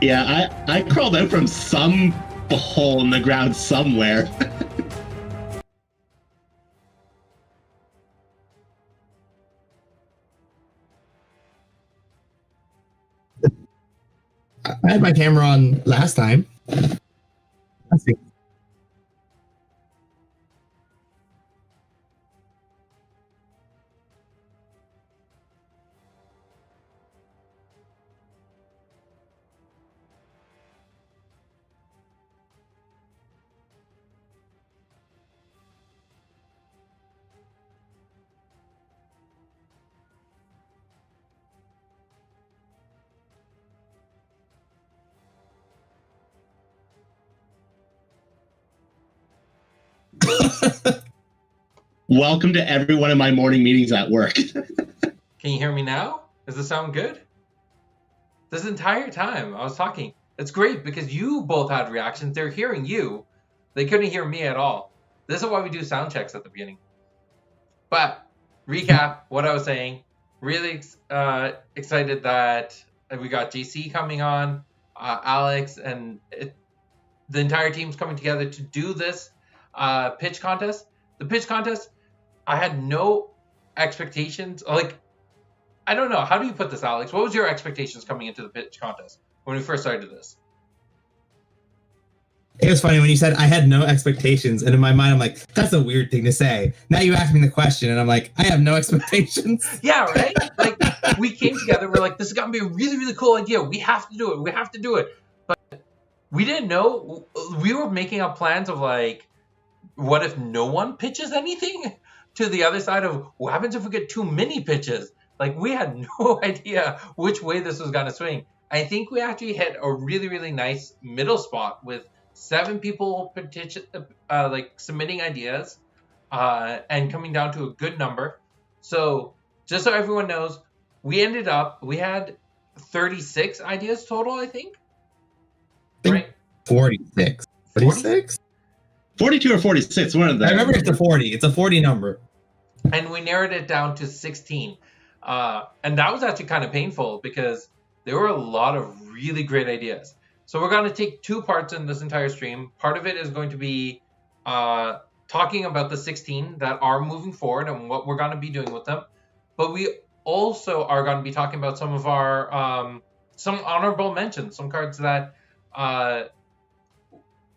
Yeah, I crawled out from some hole in the ground somewhere. I had my camera on last time. Let's see. Welcome to every one of my morning meetings at work. Can you hear me now? Does it sound good? This entire time I was talking. It's great because you both had reactions. They're hearing you. They couldn't hear me at all. This is why we do sound checks at the beginning. But recap what I was saying. Really excited that we got JC coming on, Alex, and the entire team's coming together to do this pitch contest. The pitch contest, I had no expectations. Like, I don't know. How do you put this, Alex? What was your expectations coming into the pitch contest when we first started this? It was funny when you said I had no expectations, and in my mind I'm like, that's a weird thing to say. Now you asked me the question, and I'm like, I have no expectations. Yeah, right? Like, we came together, we're like, this is gonna be a really, really cool idea. We have to do it. We have to do it. But we didn't know. We were making up plans of like, what if no one pitches anything? To the other side of, what happens if we get too many pitches? Like, we had no idea which way this was gonna swing. I think we actually hit a really, really nice middle spot with 7 people submitting ideas and coming down to a good number. So just so everyone knows, we had 36 ideas total, I think. Right? 46. 46? 42 or 46, one of them. I remember it's a 40. It's a 40 number. And we narrowed it down to 16. And that was actually kind of painful because there were a lot of really great ideas. So we're going to take 2 parts in this entire stream. Part of it is going to be talking about the 16 that are moving forward and what we're going to be doing with them. But we also are going to be talking about some of our some honorable mentions, some cards that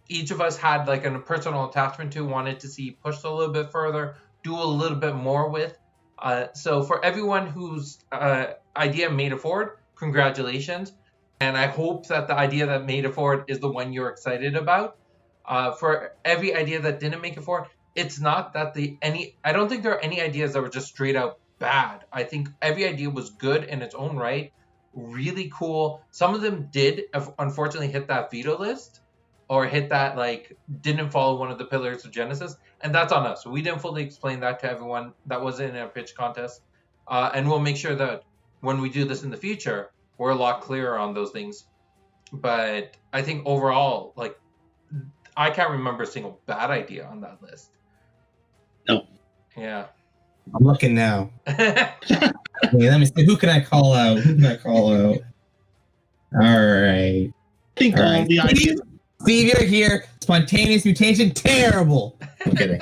each of us had like a personal attachment to, wanted to see pushed a little bit further, do a little bit more with. So for everyone whose idea made it forward, congratulations. And I hope that the idea that made it forward is the one you're excited about. For every idea that didn't make it forward, it's not that I don't think there are any ideas that were just straight out bad. I think every idea was good in its own right, really cool. Some of them did unfortunately hit that veto list or hit that, like, didn't follow one of the pillars of Genesis. And that's on us. We didn't fully explain that to everyone that was in a pitch contest. And we'll make sure that when we do this in the future, we're a lot clearer on those things. But I think overall, like, I can't remember a single bad idea on that list. No. Yeah. I'm looking now. Okay, let me see. Who can I call out? All right. I think all the ideas. Steve, you're here. Spontaneous mutation, terrible. I'm kidding.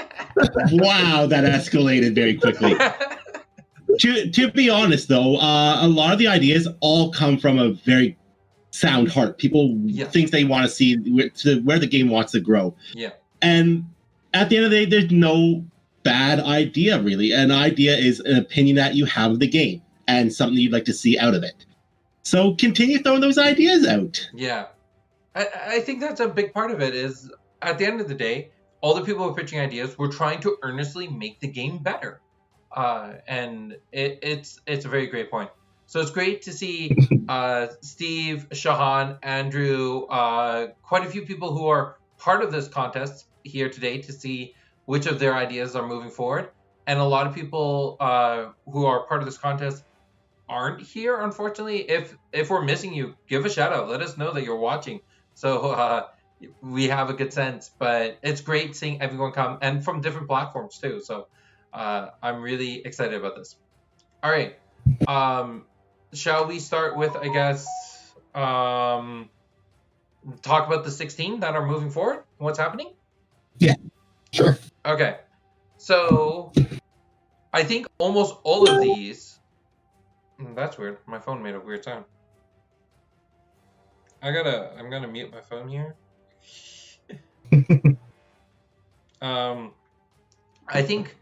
Wow, that escalated very quickly. To be honest, though, a lot of the ideas all come from a very sound heart. People think they want to see where the game wants to grow. Yeah. And at the end of the day, there's no bad idea, really. An idea is an opinion that you have of the game and something you'd like to see out of it. So continue throwing those ideas out. Yeah. I think that's a big part of it is, at the end of the day, all the people who are pitching ideas, we're trying to earnestly make the game better. And it's a very great point. So it's great to see Steve, Shahan, Andrew, quite a few people who are part of this contest here today to see which of their ideas are moving forward. And a lot of people who are part of this contest aren't here, unfortunately. If we're missing you, give a shout out. Let us know that you're watching. So we have a good sense. But it's great seeing everyone come, and from different platforms too. So I'm really excited about this. All right. Shall we start with, I guess, talk about the 16 that are moving forward? What's happening? Yeah, sure. Okay. So I think almost all of these... That's weird. My phone made a weird sound. I'm gonna mute my phone here. I think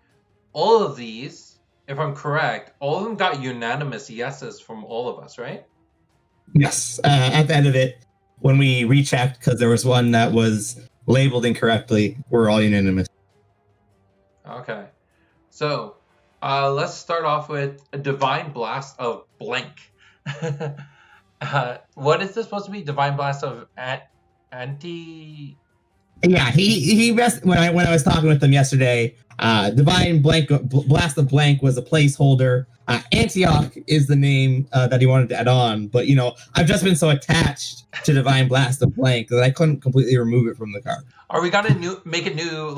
all of these, if I'm correct, all of them got unanimous yeses from all of us, right? Yes. At the end of it, when we rechecked, because there was one that was labeled incorrectly, we're all unanimous. Okay. So, let's start off with a Divine Blast of blank. What is this supposed to be? Divine Blast of anti... Yeah, he messed when I was talking with him yesterday. Divine Blast of Blank was a placeholder. Antioch is the name that he wanted to add on, but I've just been so attached to Divine Blast of Blank that I couldn't completely remove it from the card. Are we gonna make a new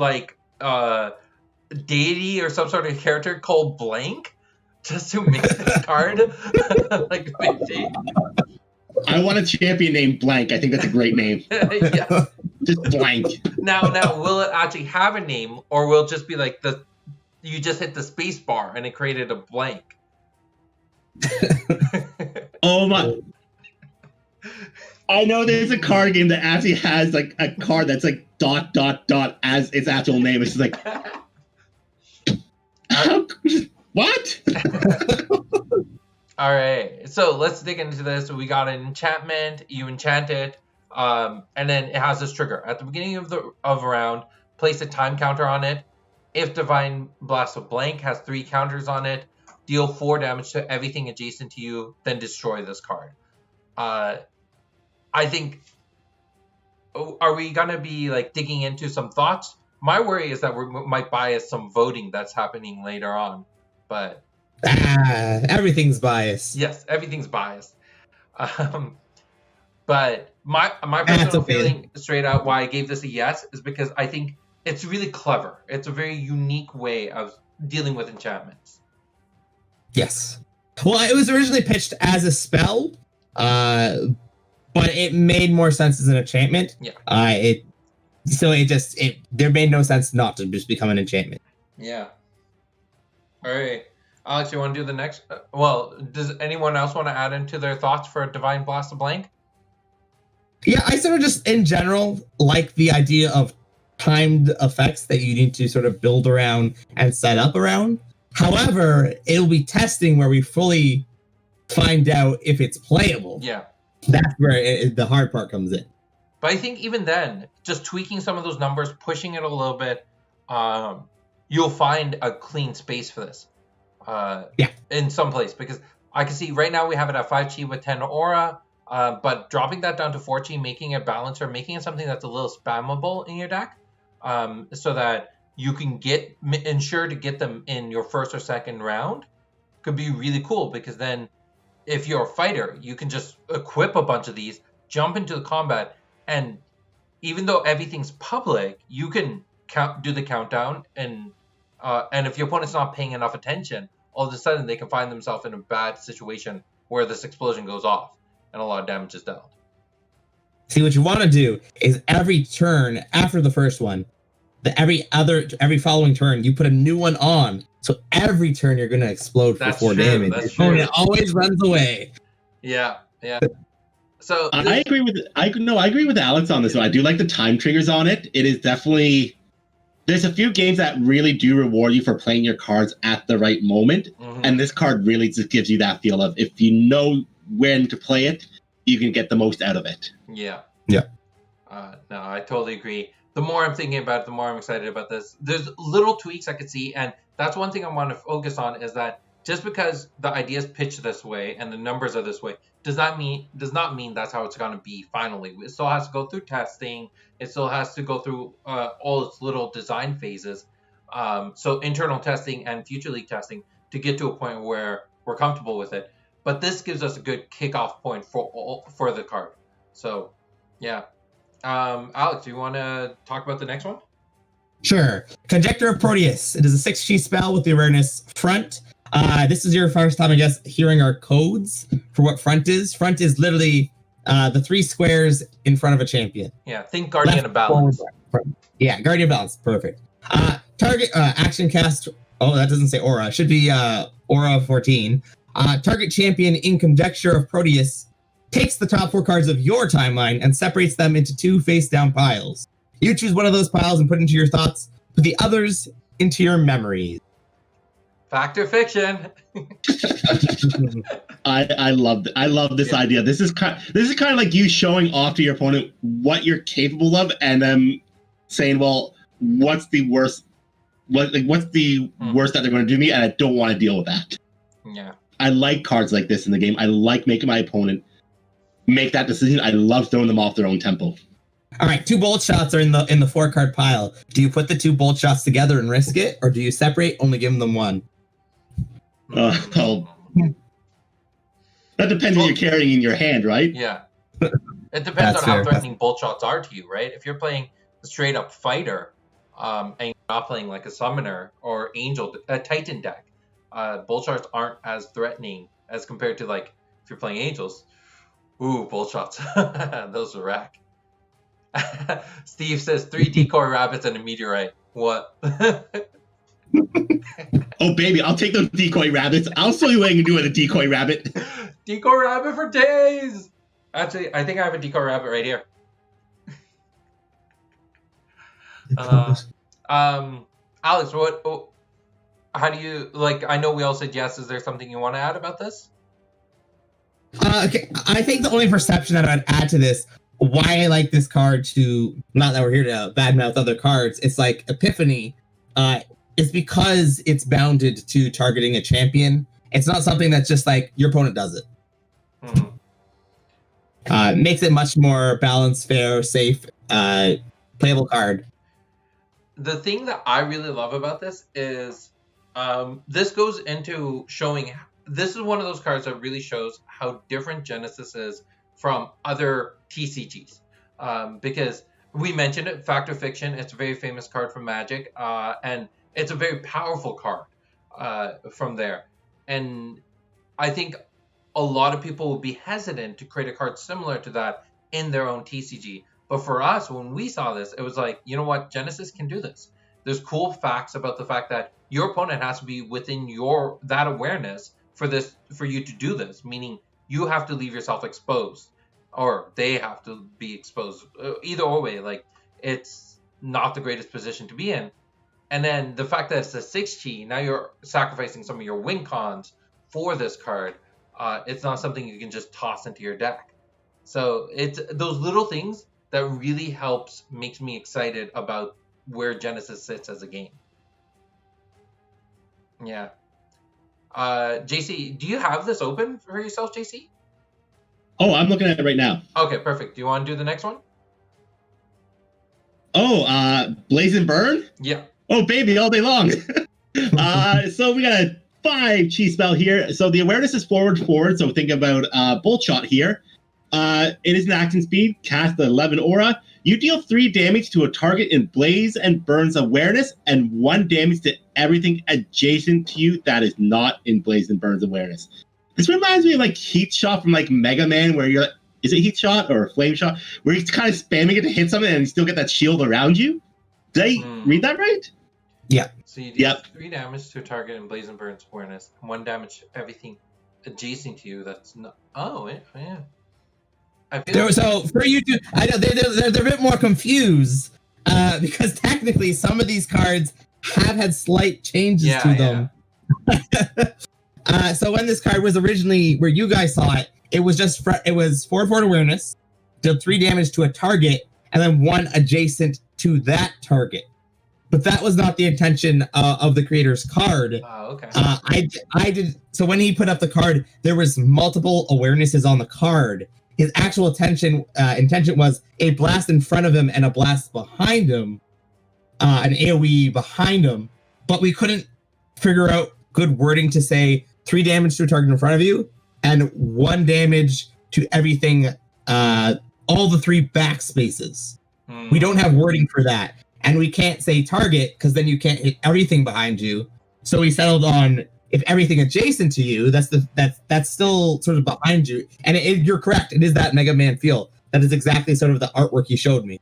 deity or some sort of character called Blank just to make this card like maybe? I want a champion named Blank. I think that's a great name. Yeah. Just Blank. Now, will it actually have a name, or will it just be like you just hit the space bar and it created a blank? Oh my! I know there's a card game that actually has like a card that's like ... as its actual name. It's just like, what? All right, so let's dig into this. We got an enchantment. You enchant it, and then it has this trigger at the beginning of a round. Place a time counter on it. If Divine Blast of Blank has 3 counters on it, deal 4 damage to everything adjacent to you. Then destroy this card. I think. Are we gonna be like digging into some thoughts? My worry is that we might bias some voting that's happening later on, but. Everything's biased. Yes, everything's biased. But my personal feeling, straight out, why I gave this a yes is because I think it's really clever. It's a very unique way of dealing with enchantments. Yes. Well, it was originally pitched as a spell, but it made more sense as an enchantment. Yeah. There made no sense not to just become an enchantment. Yeah. All right. Alex, you want to do the next? Well, does anyone else want to add into their thoughts for Divine Blast of Blank? Yeah, I sort of just, in general, like the idea of timed effects that you need to sort of build around and set up around. However, it'll be testing where we fully find out if it's playable. Yeah. That's where the hard part comes in. But I think even then, just tweaking some of those numbers, pushing it a little bit, you'll find a clean space for this. In some place, because I can see right now we have it at 5 chi with 10 aura, but dropping that down to 4 chi, making it balancer, making it something that's a little spammable in your deck, so that you can ensure to get them in your first or second round, could be really cool, because then if you're a fighter, you can just equip a bunch of these, jump into the combat, and even though everything's public, you can do the countdown, and if your opponent's not paying enough attention, all of a sudden they can find themselves in a bad situation where this explosion goes off and a lot of damage is dealt. See, what you want to do is every turn after the first one, every following turn, you put a new one on. So every turn you're going to explode for 4 damage. Your opponent always runs away. Yeah. So I agree with Alex on this one. I do like the time triggers on it. It is definitely. There's a few games that really do reward you for playing your cards at the right moment, and this card really just gives you that feel of if you know when to play it, you can get the most out of it. Yeah. No, I totally agree. The more I'm thinking about it, the more I'm excited about this. There's little tweaks I could see, and that's one thing I want to focus on is that just because the idea is pitched this way and the numbers are this way does not mean that's how it's going to be finally. It still has to go through testing. It still has to go through all its little design phases. So internal testing and future league testing to get to a point where we're comfortable with it. But this gives us a good kickoff point for the card. So, yeah. Alex, do you want to talk about the next one? Sure. Conjecture of Proteus. It is a 6 chi spell with the awareness front. This is your first time, I guess, hearing our codes for what front is. Front is literally the 3 squares in front of a champion. Yeah, think Guardian of Balance. Yeah, Guardian of Balance. Perfect. Target action cast. Oh, that doesn't say aura. It should be aura 14. Target champion in Conjecture of Proteus takes the top 4 cards of your timeline and separates them into 2 face-down piles. You choose one of those piles and put it into your thoughts. Put the others into your memories. Fact or fiction? I love this idea. This is kind of like you showing off to your opponent what you're capable of, and then saying, "Well, what's the worst? What's the worst that they're going to do to me?" And I don't want to deal with that. Yeah. I like cards like this in the game. I like making my opponent make that decision. I love throwing them off their own tempo. All right, 2 bolt shots are in the 4-card pile. Do you put the 2 bolt shots together and risk it, or do you separate, only give them 1? That depends what you're carrying in your hand, right? Yeah. It depends on how threatening bolt shots are to you, right? If you're playing a straight up fighter, and you're not playing like a summoner or a Titan deck, bolt shots aren't as threatening as compared to like if you're playing angels. Ooh, bolt shots. Those are whack. Steve says 3 decoy rabbits and a meteorite. What? Oh, baby, I'll take those decoy rabbits. I'll show you what you can do with a decoy rabbit. Decoy rabbit for days! Actually, I think I have a decoy rabbit right here. Alex, how do you, like, I know we all said yes. Is there something you want to add about this? Okay, I think the only perception that I'd add to this, why I like this card to, not that we're here to badmouth other cards, it's like Epiphany, it's because it's bounded to targeting a champion. It's not something that's just like your opponent does it. Makes it much more balanced, fair, safe, playable card. The thing that I really love about this is this goes into showing. This is one of those cards that really shows how different Genesis is from other TCGs. Because we mentioned it, Fact or Fiction. It's a very famous card from Magic, and it's a very powerful card from there. And I think a lot of people will be hesitant to create a card similar to that in their own TCG. But for us, when we saw this, it was like, you know what? Genesis can do this. There's cool facts about the fact that your opponent has to be within that awareness for you to do this, meaning you have to leave yourself exposed, or they have to be exposed. Either way, like, it's not the greatest position to be in. And then the fact that it's a 6-chi, now you're sacrificing some of your win cons for this card. It's not something you can just toss into your deck. So it's those little things that really makes me excited about where Genesis sits as a game. Yeah. JC, do you have this open for yourself, JC? Oh, I'm looking at it right now. Okay, perfect. Do you want to do the next one? Oh, Blaze and Burn? Yeah. Oh, baby, all day long. So we got a 5-chi spell here. So the awareness is forward. So think about Bolt Shot here. It is an action speed. Cast the 11 aura. You deal 3 damage to a target in Blaze and Burn's awareness, and 1 damage to everything adjacent to you that is not in Blaze and Burn's awareness. This reminds me of like Heat Shot from like Mega Man, where you're like, is it Heat Shot or Flame Shot? Where you're kind of spamming it to hit something and you still get that shield around you. Did I read that right? Yeah. So you deal 3 damage to a target in Blaze and Burn's awareness, and 1 damage to everything adjacent to you that's not. Oh, yeah. So for you to, I know they're a bit more confused because technically some of these cards have had slight changes to them. Yeah. So when this card was originally where you guys saw it, it was just it was 4/4 awareness, dealt 3 damage to a target, and then 1 adjacent to that target. But that was not the intention of the creator's card. Oh, okay. I did. So when he put up the card, there was multiple awarenesses on the card. His actual intention was a blast in front of him and a blast behind him, an AoE behind him. But we couldn't figure out good wording to say 3 damage to a target in front of you and 1 damage to everything, all the 3 backspaces. We don't have wording for that. And we can't say target because then you can't hit everything behind you. So we settled on if everything adjacent to you, that's still sort of behind you. And you're correct. It is that Mega Man feel. That is exactly sort of the artwork you showed me.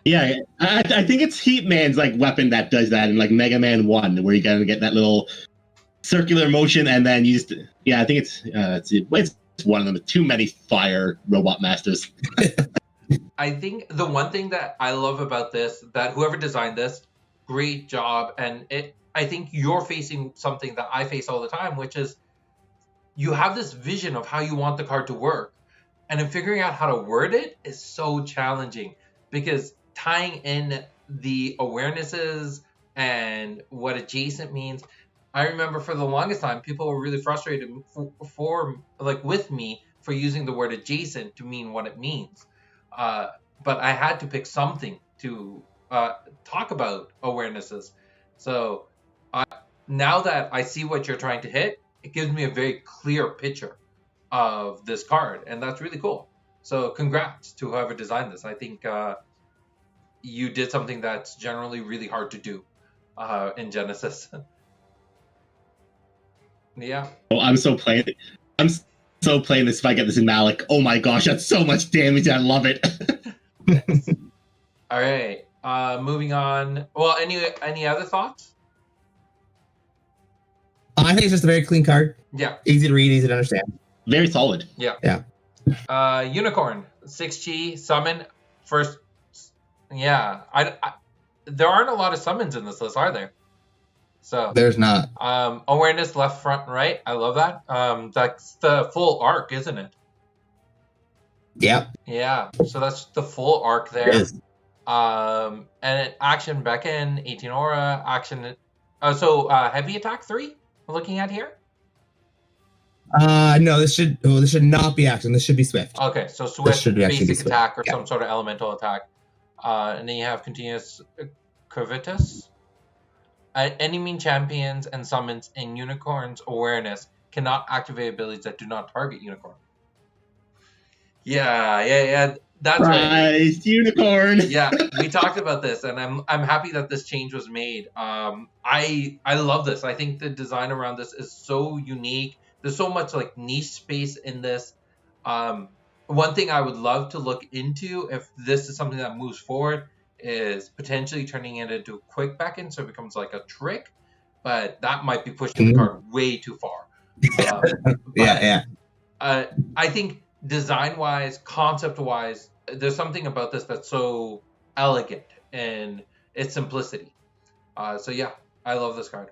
Yeah, I think it's Heat Man's like weapon that does that in like Mega Man 1, where you gotta get that little circular motion, and then you just I think it's one of them. Too many fire robot masters. I think the one thing that I love about this, that whoever designed this, great job, and I think you're facing something that I face all the time, which is you have this vision of how you want the card to work, and in figuring out how to word it is so challenging, because tying in the awarenesses and what adjacent means. I remember for the longest time, people were really frustrated with me for using the word adjacent to mean what it means. But I had to pick something to talk about awarenesses. So now that I see what you're trying to hit, it gives me a very clear picture of this card, and that's really cool. So congrats to whoever designed this. I think you did something that's generally really hard to do in Genesis. Yeah. Oh, I'm so playing this if I get this in Malik. Oh my gosh, that's so much damage. I love it. All right. Moving on. Well, any other thoughts? I think it's just a very clean card. Yeah. Easy to read, easy to understand. Very solid. Yeah. Yeah. Unicorn, 6G, summon, first. Yeah. There aren't a lot of summons in this list, are there? So there's not. Awareness left, front, and right. I love that. That's the full arc, isn't it? Yep. Yeah. So that's the full arc there. It is. And action beckon, 18 aura, action. Heavy attack 3 we're looking at here. No, this should not be action. This should be swift. Okay, so swift, basic attack, or yeah. some sort of elemental attack. And then you have continuous Covetous. Enemy champions and summons in Unicorn's awareness cannot activate abilities that do not target Unicorn. Yeah. That's right. Unicorn. Yeah, we talked about this, and I'm happy that this change was made. I love this. I think the design around this is so unique. There's so much like niche space in this. One thing I would love to look into, if this is something that moves forward, is potentially turning it into a quick beckon, so it becomes like a trick. But that might be pushing the card way too far. Yeah. I think design-wise, concept-wise, there's something about this that's so elegant in its simplicity. So yeah, I love this card.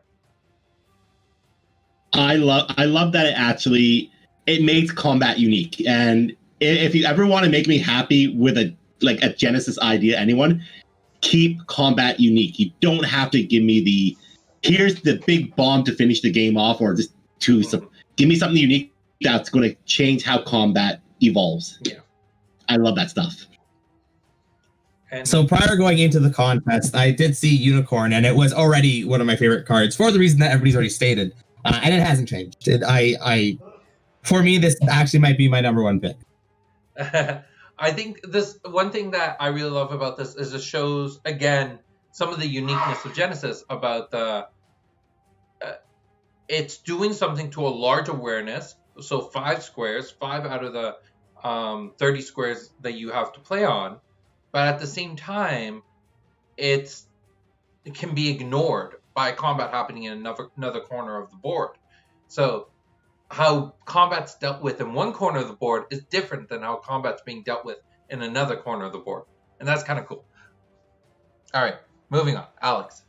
I love that it makes combat unique. And if you ever want to make me happy with a Genesis idea, anyone, keep combat unique. You don't have to give me here's the big bomb to finish the game off, or just give me something unique that's going to change how combat evolves. Yeah. I love that stuff. So prior to going into the contest, I did see Unicorn, and it was already one of my favorite cards for the reason that everybody's already stated, and it hasn't changed. For me, this actually might be my number one pick. I think this one thing that I really love about this is it shows again some of the uniqueness of Genesis about it's doing something to a large awareness. So 5 squares, 5 out of the 30 squares that you have to play on. But at the same time, it can be ignored by combat happening in another corner of the board. So how combat's dealt with in one corner of the board is different than how combat's being dealt with in another corner of the board. And that's kind of cool. All right, moving on. Alex.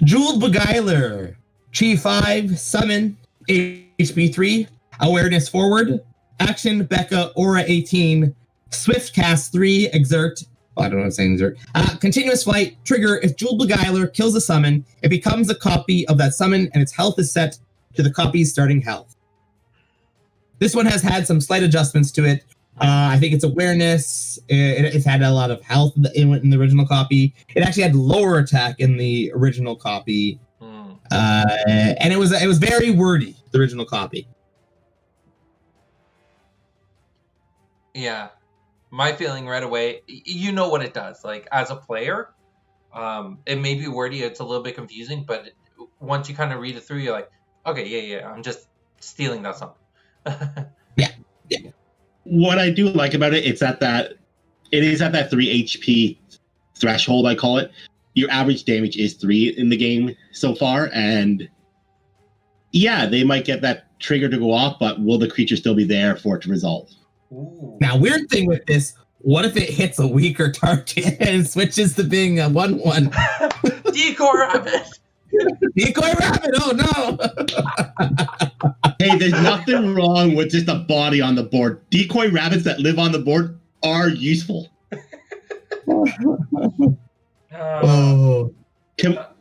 Jeweled Beguiler. Chi 5, summon, HP 3, awareness forward, action, Becca, aura 18, swift cast 3, exert. I don't know what I'm saying, exert. Continuous flight, trigger, if Jeweled Beguiler kills a summon, it becomes a copy of that summon and its health is set to the copy's starting health. This one has had some slight adjustments to it. I think it's awareness. It's had a lot of health in the original copy. It actually had lower attack in the original copy. And it was very wordy, the original copy. Yeah. My feeling right away, you know what it does. Like, as a player, it may be wordy, it's a little bit confusing, but once you kind of read it through, you're like, okay, yeah, I'm just stealing that song. Yeah. What I do like about it, it is at that 3 HP threshold, I call it. Your average damage is 3 in the game so far, and yeah, they might get that trigger to go off, but will the creature still be there for it to resolve? Ooh. Now, weird thing with this, what if it hits a weaker target and switches to being a 1/1? Decoy rabbit! Decoy rabbit, oh no! Hey, there's nothing wrong with just a body on the board. Decoy rabbits that live on the board are useful.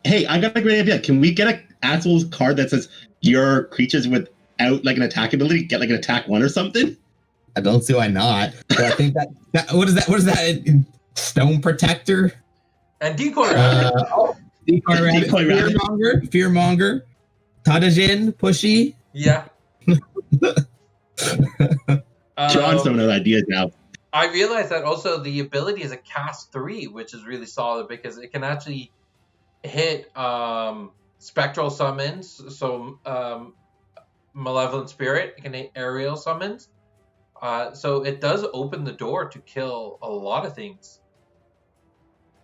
Hey, I got a great idea. Can we get an actual card that says your creatures without like an attack ability get like an attack 1 or something? I don't see why not. But I think that what is that? Stone Protector? And Decoy Rabbit. Decoy Rabbit. Fearmonger. Tadajin, Pushy. Yeah. John's throwing out ideas now. I realize that also the ability is a cast 3, which is really solid because it can actually hit spectral summons, so Malevolent Spirit. It can hit aerial summons. So it does open the door to kill a lot of things.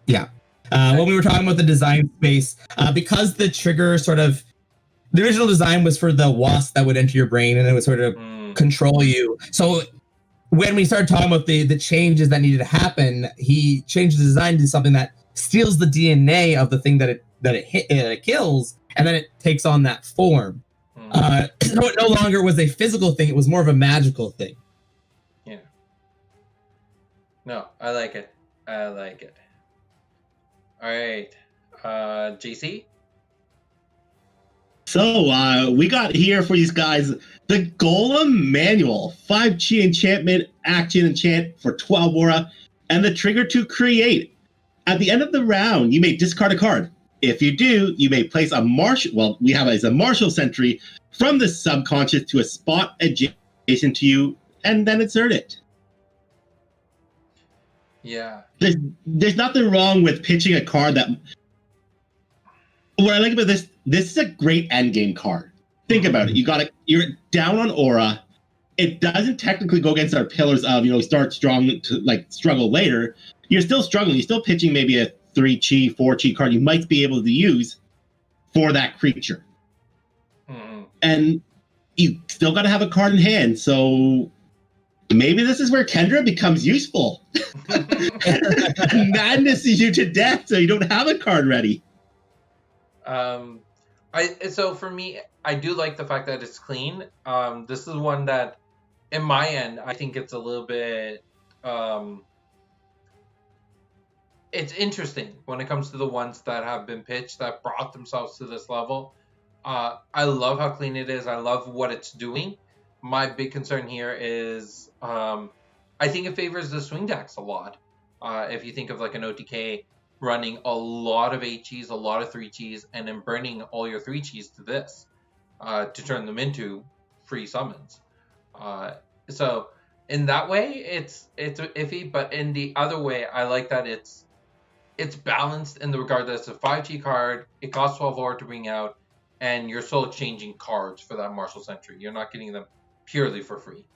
Yeah. When we were talking about the design space, because the trigger the original design was for the wasp that would enter your brain and it would sort of control you. So when we started talking about the changes that needed to happen, he changed the design to something that steals the DNA of the thing that it kills, and then it takes on that form. So it no longer was a physical thing; it was more of a magical thing. Yeah. No, I like it. All right, JC. So we got here for these guys the Golem Manual, 5 chi enchantment, action enchant for 12 aura, and the trigger to create. At the end of the round, you may discard a card. If you do, you may place a martial. Well, we have it as a martial sentry from the subconscious to a spot adjacent to you, and then insert it. Yeah. There's nothing wrong with pitching a card that. What I like about this is a great endgame card. Think about it. You're down on aura. It doesn't technically go against our pillars of, start strong to struggle later. You're still struggling. You're still pitching maybe a 3 chi, 4 chi card you might be able to use for that creature. Mm-hmm. And you still got to have a card in hand. So maybe this is where Kendra becomes useful. Madnesses you to death so you don't have a card ready. So for me, I do like the fact that it's clean. This is one that, in my end, I think it's a little bit. It's interesting when it comes to the ones that have been pitched that brought themselves to this level. I love how clean it is. I love what it's doing. My big concern here is I think it favors the swing decks a lot. If you think of like an OTK running a lot of 8 chis, a lot of 3 chis, and then burning all your 3 chis to this to turn them into free summons. So in that way, it's iffy, but in the other way, I like that it's balanced in the regard that it's a 5 chi card, it costs 12 ore to bring out, and you're still exchanging cards for that Martial Sentry. You're not getting them purely for free.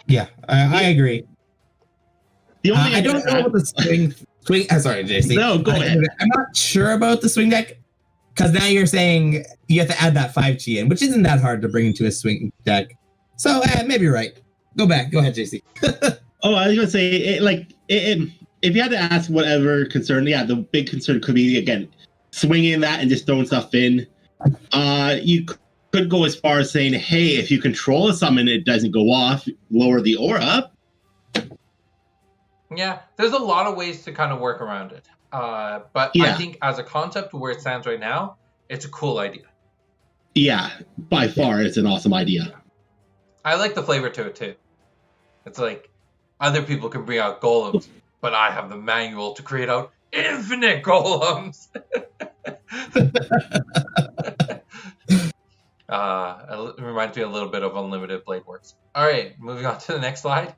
Yeah, I agree. The only I don't know what the swing. Sorry, JC. No, go ahead. I'm not sure about the swing deck because now you're saying you have to add that 5 chi in, which isn't that hard to bring into a swing deck. So maybe you're right. Go ahead, JC. Oh, I was gonna say if you had to ask whatever concern, the big concern could be again swinging that and just throwing stuff in. You could go as far as saying, hey, if you control a summon, it doesn't go off, lower the aura. Yeah, there's a lot of ways to kind of work around it. But I think as a concept where it stands right now, it's a cool idea. Yeah, by far, it's an awesome idea. I like the flavor to it, too. It's like, other people can bring out golems, but I have the manual to create out infinite golems. It reminds me a little bit of Unlimited Blade Works. All right, moving on to the next slide.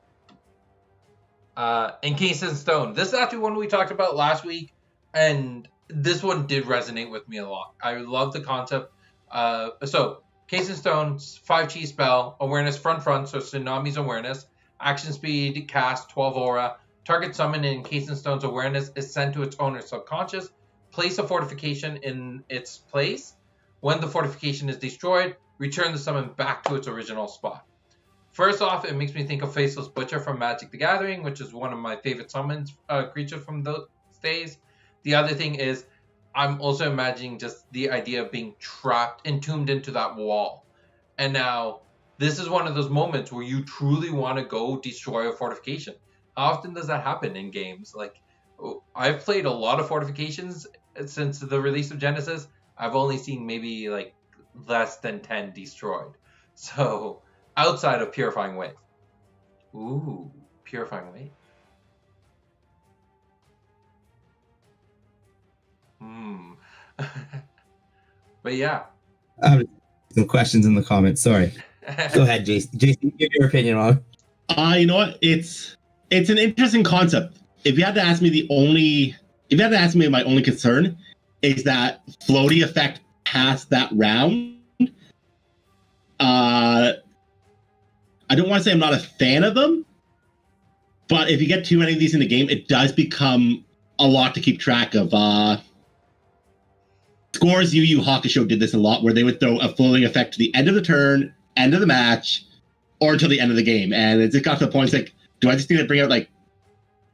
Encased in Stone. This is actually one we talked about last week, and this one did resonate with me a lot. I love the concept. So, Case and Stone, 5 chi spell, awareness front, so Tsunami's awareness, action speed, cast, 12 aura. Target summon in Case and Stone's awareness is sent to its owner's subconscious. Place a fortification in its place. When the fortification is destroyed, return the summon back to its original spot. First off, it makes me think of Faceless Butcher from Magic the Gathering, which is one of my favorite summons creatures from those days. The other thing is, I'm also imagining just the idea of being trapped, entombed into that wall. And now, this is one of those moments where you truly want to go destroy a fortification. How often does that happen in games? Like, I've played a lot of fortifications since the release of Genesis. I've only seen maybe like less than 10 destroyed. So, outside of Purifying Wave. Ooh, Purifying Wave. But yeah. Some questions in the comments. Sorry. Go ahead, Jason. Jason, give your opinion on it. You know what? It's an interesting concept. If you had to ask me my only concern is that floaty effect past that round. I don't want to say I'm not a fan of them, but if you get too many of these in the game, it does become a lot to keep track of. Scores Yu Yu Hakusho did this a lot, where they would throw a floating effect to the end of the turn, end of the match, or until the end of the game. And it just got to the point, it's like, do I just need to bring out like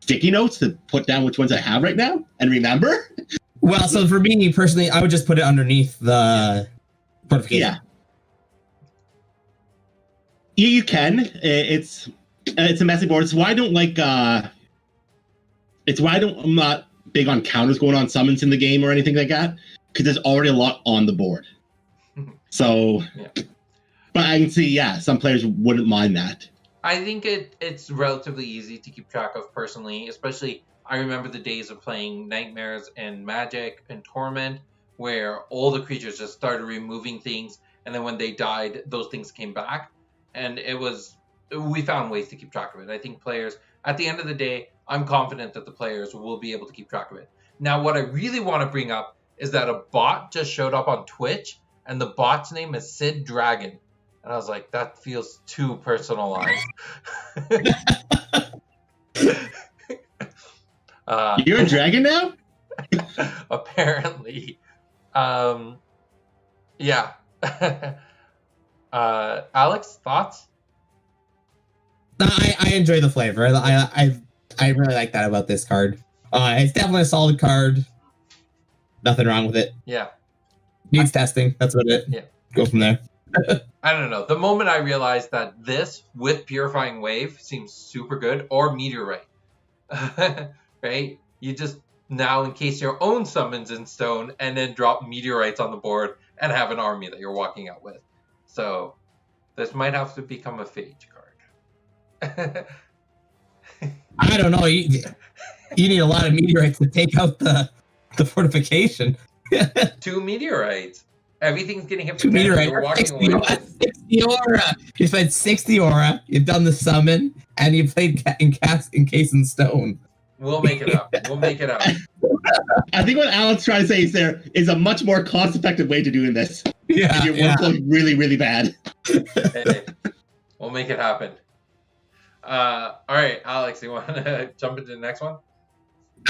sticky notes to put down which ones I have right now and remember? Well, so for me personally, I would just put it underneath the fortification. Yeah, you can. It's a messy board. It's why I don't like. I'm not big on counters going on summons in the game or anything like that, because there's already a lot on the board. So, but I can see, some players wouldn't mind that. I think it's relatively easy to keep track of personally, especially I remember the days of playing Nightmares and Magic and Torment, where all the creatures just started removing things, and then when they died, those things came back, and we found ways to keep track of it. I think players, at the end of the day, I'm confident that the players will be able to keep track of it. Now, what I really want to bring up is that a bot just showed up on Twitch, and the bot's name is Sid Dragon. And I was like, that feels too personalized. You're a dragon now? Apparently. Yeah. Alex, thoughts? I enjoy the flavor. I really like that about this card. It's definitely a solid card. Nothing wrong with it. Yeah. Needs testing. That's about it. Yeah. Go from there. I don't know. The moment I realized that this with Purifying Wave seems super good, or Meteorite, right? You just now encase your own summons in stone and then drop meteorites on the board and have an army that you're walking out with. So this might have to become a Phage card. I don't know. You need a lot of meteorites to take out the fortification. 2 meteorites. Everything's getting hit. 2 meteorites. You're walking 60 away with 60 aura. You spent 60 aura. You've done the summon, and you played Encase in Stone. We'll make it up. We'll make it up. I think what Alan's trying to say is there is a much more cost-effective way to doing this. Yeah, if your workload's really, really bad. Hey, we'll make it happen. All right, Alex, you want to jump into the next one?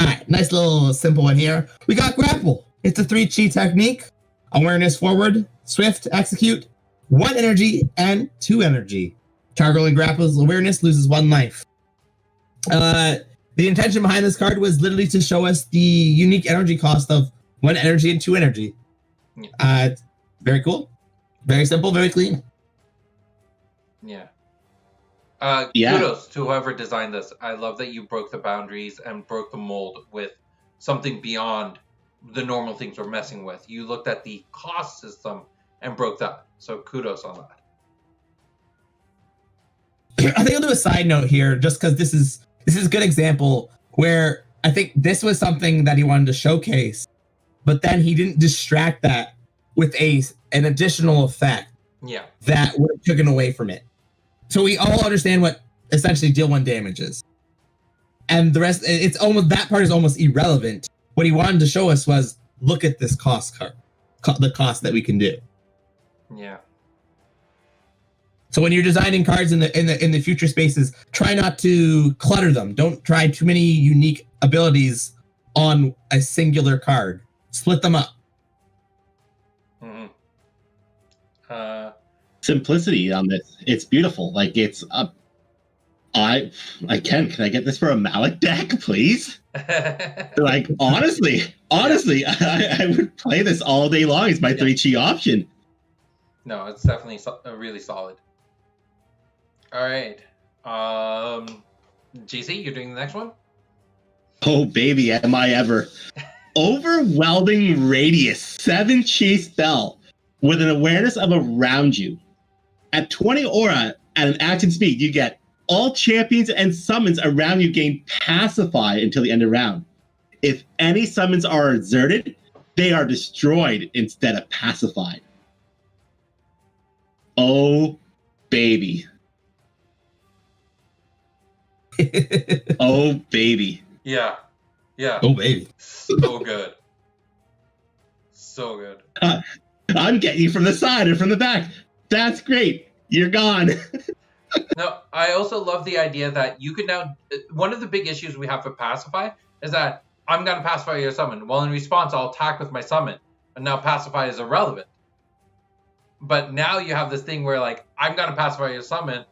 All right, nice little simple one here. We got Grapple. It's a 3-chi technique. Awareness forward, swift, execute, 1 energy, and 2 energy. Targeting Grapple's awareness loses 1 life. The intention behind this card was literally to show us the unique energy cost of 1 energy and 2 energy. Yeah. Very cool. Very simple, very clean. Yeah. Kudos to whoever designed this. I love that you broke the boundaries and broke the mold with something beyond the normal things we're messing with. You looked at the cost system and broke that. So kudos on that. I think I'll do a side note here, just because this is a good example where I think this was something that he wanted to showcase, but then he didn't distract that with an additional effect. Yeah. That would have taken away from it. So we all understand what essentially deal 1 damage is. And the rest, it's almost, that part is almost irrelevant what he wanted to show us was, look at this cost card, the cost that we can do. Yeah. So when you're designing cards in the future spaces, try not to clutter them. Don't try too many unique abilities on a singular card. Split them up. Mm-hmm. Simplicity on this. It's beautiful. Like, it's can I get this for a Malik deck, please? Like, honestly, I would play this all day long. It's my 3-chi option. No, it's definitely really solid. All right. GC, you're doing the next one? Oh, baby, am I ever. Overwhelming Radius, 7-chi spell with an awareness of around you. At 20 aura, at an action speed, you get all champions and summons around you gain Pacify until the end of round. If any summons are exerted, they are destroyed instead of pacified. Oh, baby. Oh, baby. Yeah. Oh, baby. So good. So good. I'm getting you from the side or from the back. That's great. You're gone. No, I also love the idea that you can now... One of the big issues we have with Pacify is that I'm going to pacify your summon. Well, in response, I'll attack with my summon. And now Pacify is irrelevant. But now you have this thing where, like, I'm going to pacify your summon.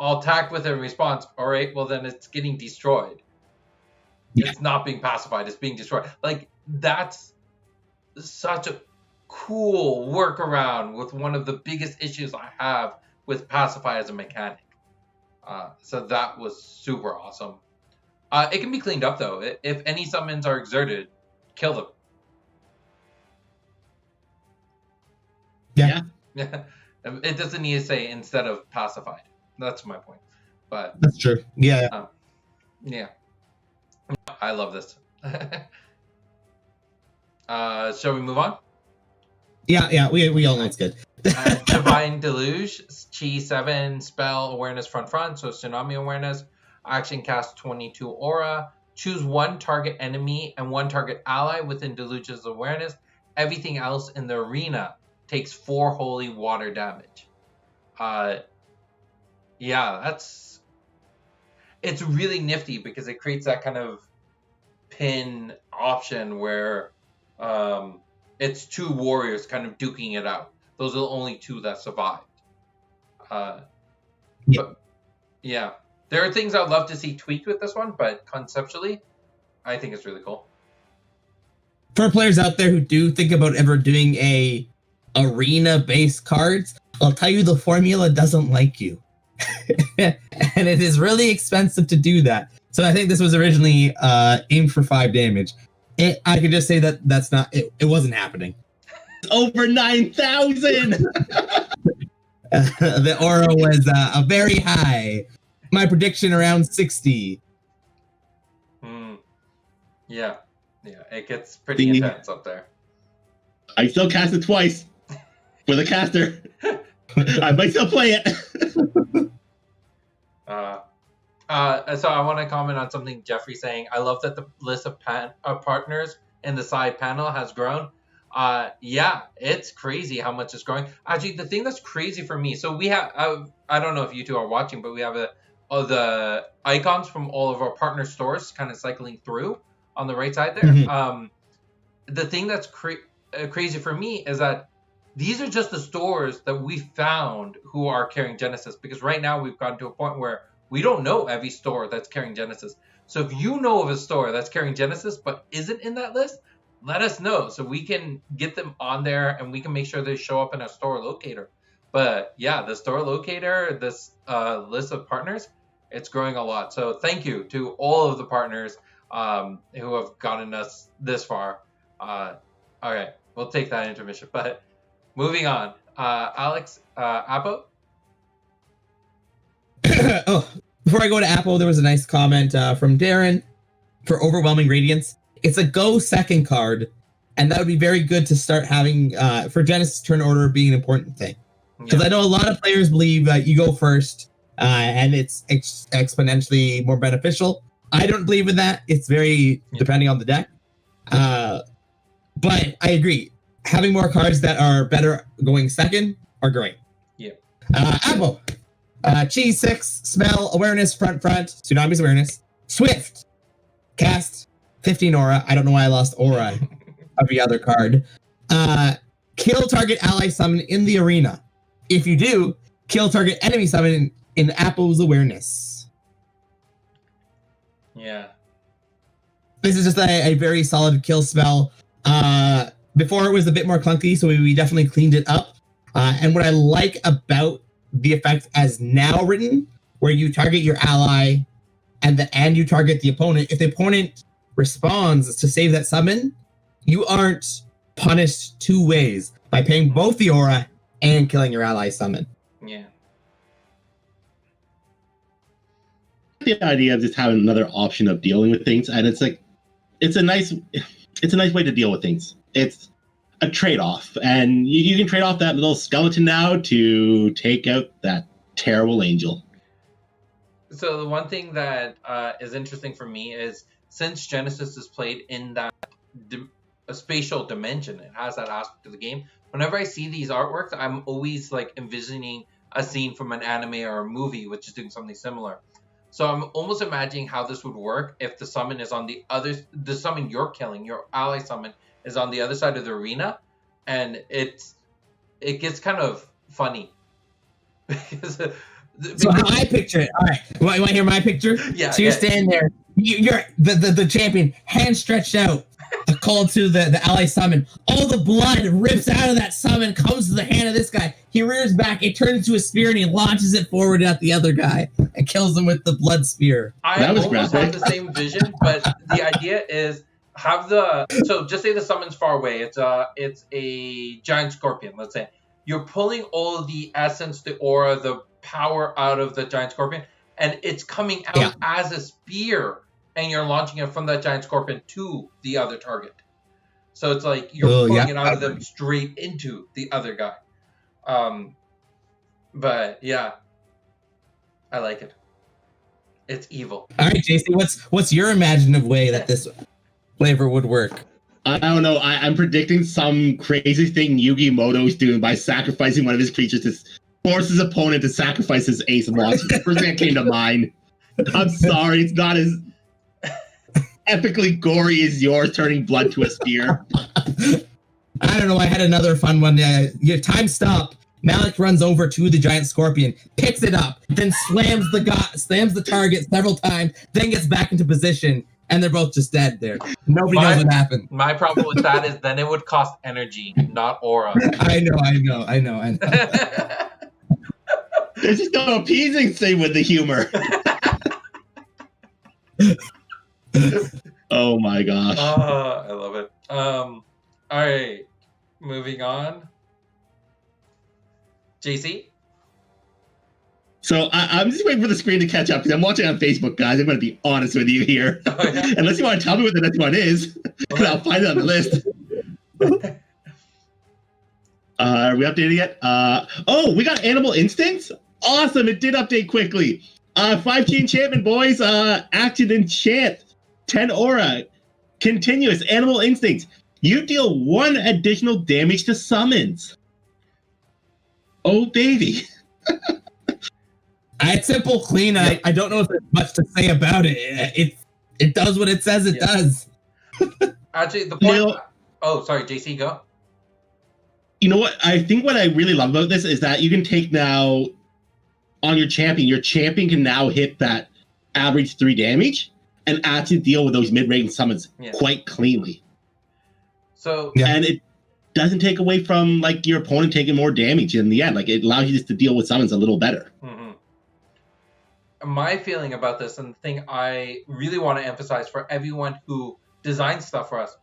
I'll attack with it in response. All right, well, then it's getting destroyed. Yeah. It's not being pacified. It's being destroyed. Like, that's such a cool workaround with one of the biggest issues I have with Pacify as a mechanic. So that was super awesome. It can be cleaned up, though. If any summons are exerted, kill them. Yeah. It doesn't need to say instead of pacified. That's my point. But that's true. Yeah. Yeah. I love this. Shall we move on? Yeah. We all know it's good. Divine Deluge, Chi 7, spell awareness front, so tsunami awareness. Action cast 22 aura. Choose one target enemy and one target ally within Deluge's awareness. Everything else in the arena takes 4 holy water damage. It's really nifty because it creates that kind of pin option where it's 2 warriors kind of duking it out. Those are the only 2 that survived. But yeah, there are things I'd love to see tweaked with this one, but conceptually, I think it's really cool. For players out there who do think about ever doing a arena-based cards, I'll tell you the formula doesn't like you. And it is really expensive to do that. So I think this was originally aimed for 5 damage. I can just say that's not it wasn't happening. Over 9,000. The aura was a very high. My prediction around 60. Yeah, it gets pretty intense up there. I still cast it twice for the caster. I might still play it. So I want to comment on something Jeffrey's saying. I love that the list of partners in the side panel has grown. Yeah, it's crazy how much it's growing. Actually, the thing that's crazy for me, so we have, I don't know if you two are watching, but we have the icons from all of our partner stores kind of cycling through on the right side there. Mm-hmm. The thing that's crazy for me is that these are just the stores that we found who are carrying Genesis, because right now we've gotten to a point where we don't know every store that's carrying Genesis. So if you know of a store that's carrying Genesis but isn't in that list, let us know so we can get them on there and we can make sure they show up in our store locator. But yeah, the store locator, this list of partners, it's growing a lot. So thank you to all of the partners who have gotten us this far. All right, we'll take that intermission. But moving on, Alex, Apo? Oh, before I go to Apple, there was a nice comment from Darren for Overwhelming Radiance. It's a go second card, and that would be very good to start having for Genesis turn order being an important thing. Because I know a lot of players believe you go first, and it's exponentially more beneficial. I don't believe in that. It's very depending on the deck. But I agree. Having more cards that are better going second are great. Yeah. Apple. Cheese 6, Smell, Awareness, Front, Tsunami's Awareness, Swift, Cast, 15 Aura. I don't know why I lost Aura of the other card. Kill target ally summon in the arena. If you do, kill target enemy summon in Apple's Awareness. Yeah. This is just a very solid kill spell. Before it was a bit more clunky, so we definitely cleaned it up. And what I like about the effect as now written, where you target your ally and you target the opponent, if the opponent responds to save that summon, you aren't punished two ways by paying both the aura and killing your ally summon. Yeah. The idea of just having another option of dealing with things, and it's a nice way to deal with things. It's a trade-off, and you can trade off that little skeleton now to take out that terrible angel. So the one thing that is interesting for me is, since Genesis is played in that a spatial dimension, it has that aspect of the game. Whenever I see these artworks, I'm always like envisioning a scene from an anime or a movie which is doing something similar. So I'm almost imagining how this would work if the summon is on the summon you're killing, your ally summon, is on the other side of the arena, and it gets kind of funny. because So how I picture it. All right, you want to hear my picture? Yeah. So you're standing there, you're the champion, hand stretched out, a call to the ally summon. All the blood rips out of that summon, comes to the hand of this guy. He rears back, it turns into a spear, and he launches it forward at the other guy and kills him with the blood spear. I almost have the same vision, but the idea is so just say the summon's far away. It's a giant scorpion, let's say. You're pulling all of the essence, the aura, the power out of the giant scorpion, and it's coming out as a spear, and you're launching it from that giant scorpion to the other target. So it's like you're pulling it out of them straight into the other guy. But yeah, I like it. It's evil. All right, JC, what's your imaginative way that this flavor would work? I don't know. I'm predicting some crazy thing Yugi Moto's doing by sacrificing one of his creatures to force his opponent to sacrifice his ace monster. The first thing that came to mind. I'm sorry, it's not as epically gory as yours, turning blood to a spear. I don't know. I had another fun one. Your time stop. Malik runs over to the giant scorpion, picks it up, then slams the target several times, then gets back into position, and they're both just dead there. Nobody knows what happened. My problem with that is then it would cost energy, not aura. I know. There's just no appeasing thing with the humor. Oh my gosh. I love it. All right, moving on. JC? So I'm just waiting for the screen to catch up because I'm watching on Facebook, guys. I'm going to be honest with you here. Oh, yeah? Unless you want to tell me what the next one is, and I'll find it on the list. Are we updated yet? We got Animal Instincts. Awesome! It did update quickly. 5G enchantment, boys. Acted enchant. 10 aura. Continuous Animal Instincts. You deal 1 additional damage to summons. Oh, baby. It's simple, clean. I don't know if there's much to say about it. It does what it says it does. Actually, the point... sorry, JC, go. You know what? I think what I really love about this is that you can take now on your champion can now hit that average 3 damage and actually deal with those mid-range summons quite cleanly. So, and it doesn't take away from like your opponent taking more damage in the end. Like it allows you just to deal with summons a little better. Mm-hmm. My feeling about this, and the thing I really want to emphasize for everyone who designs stuff for us,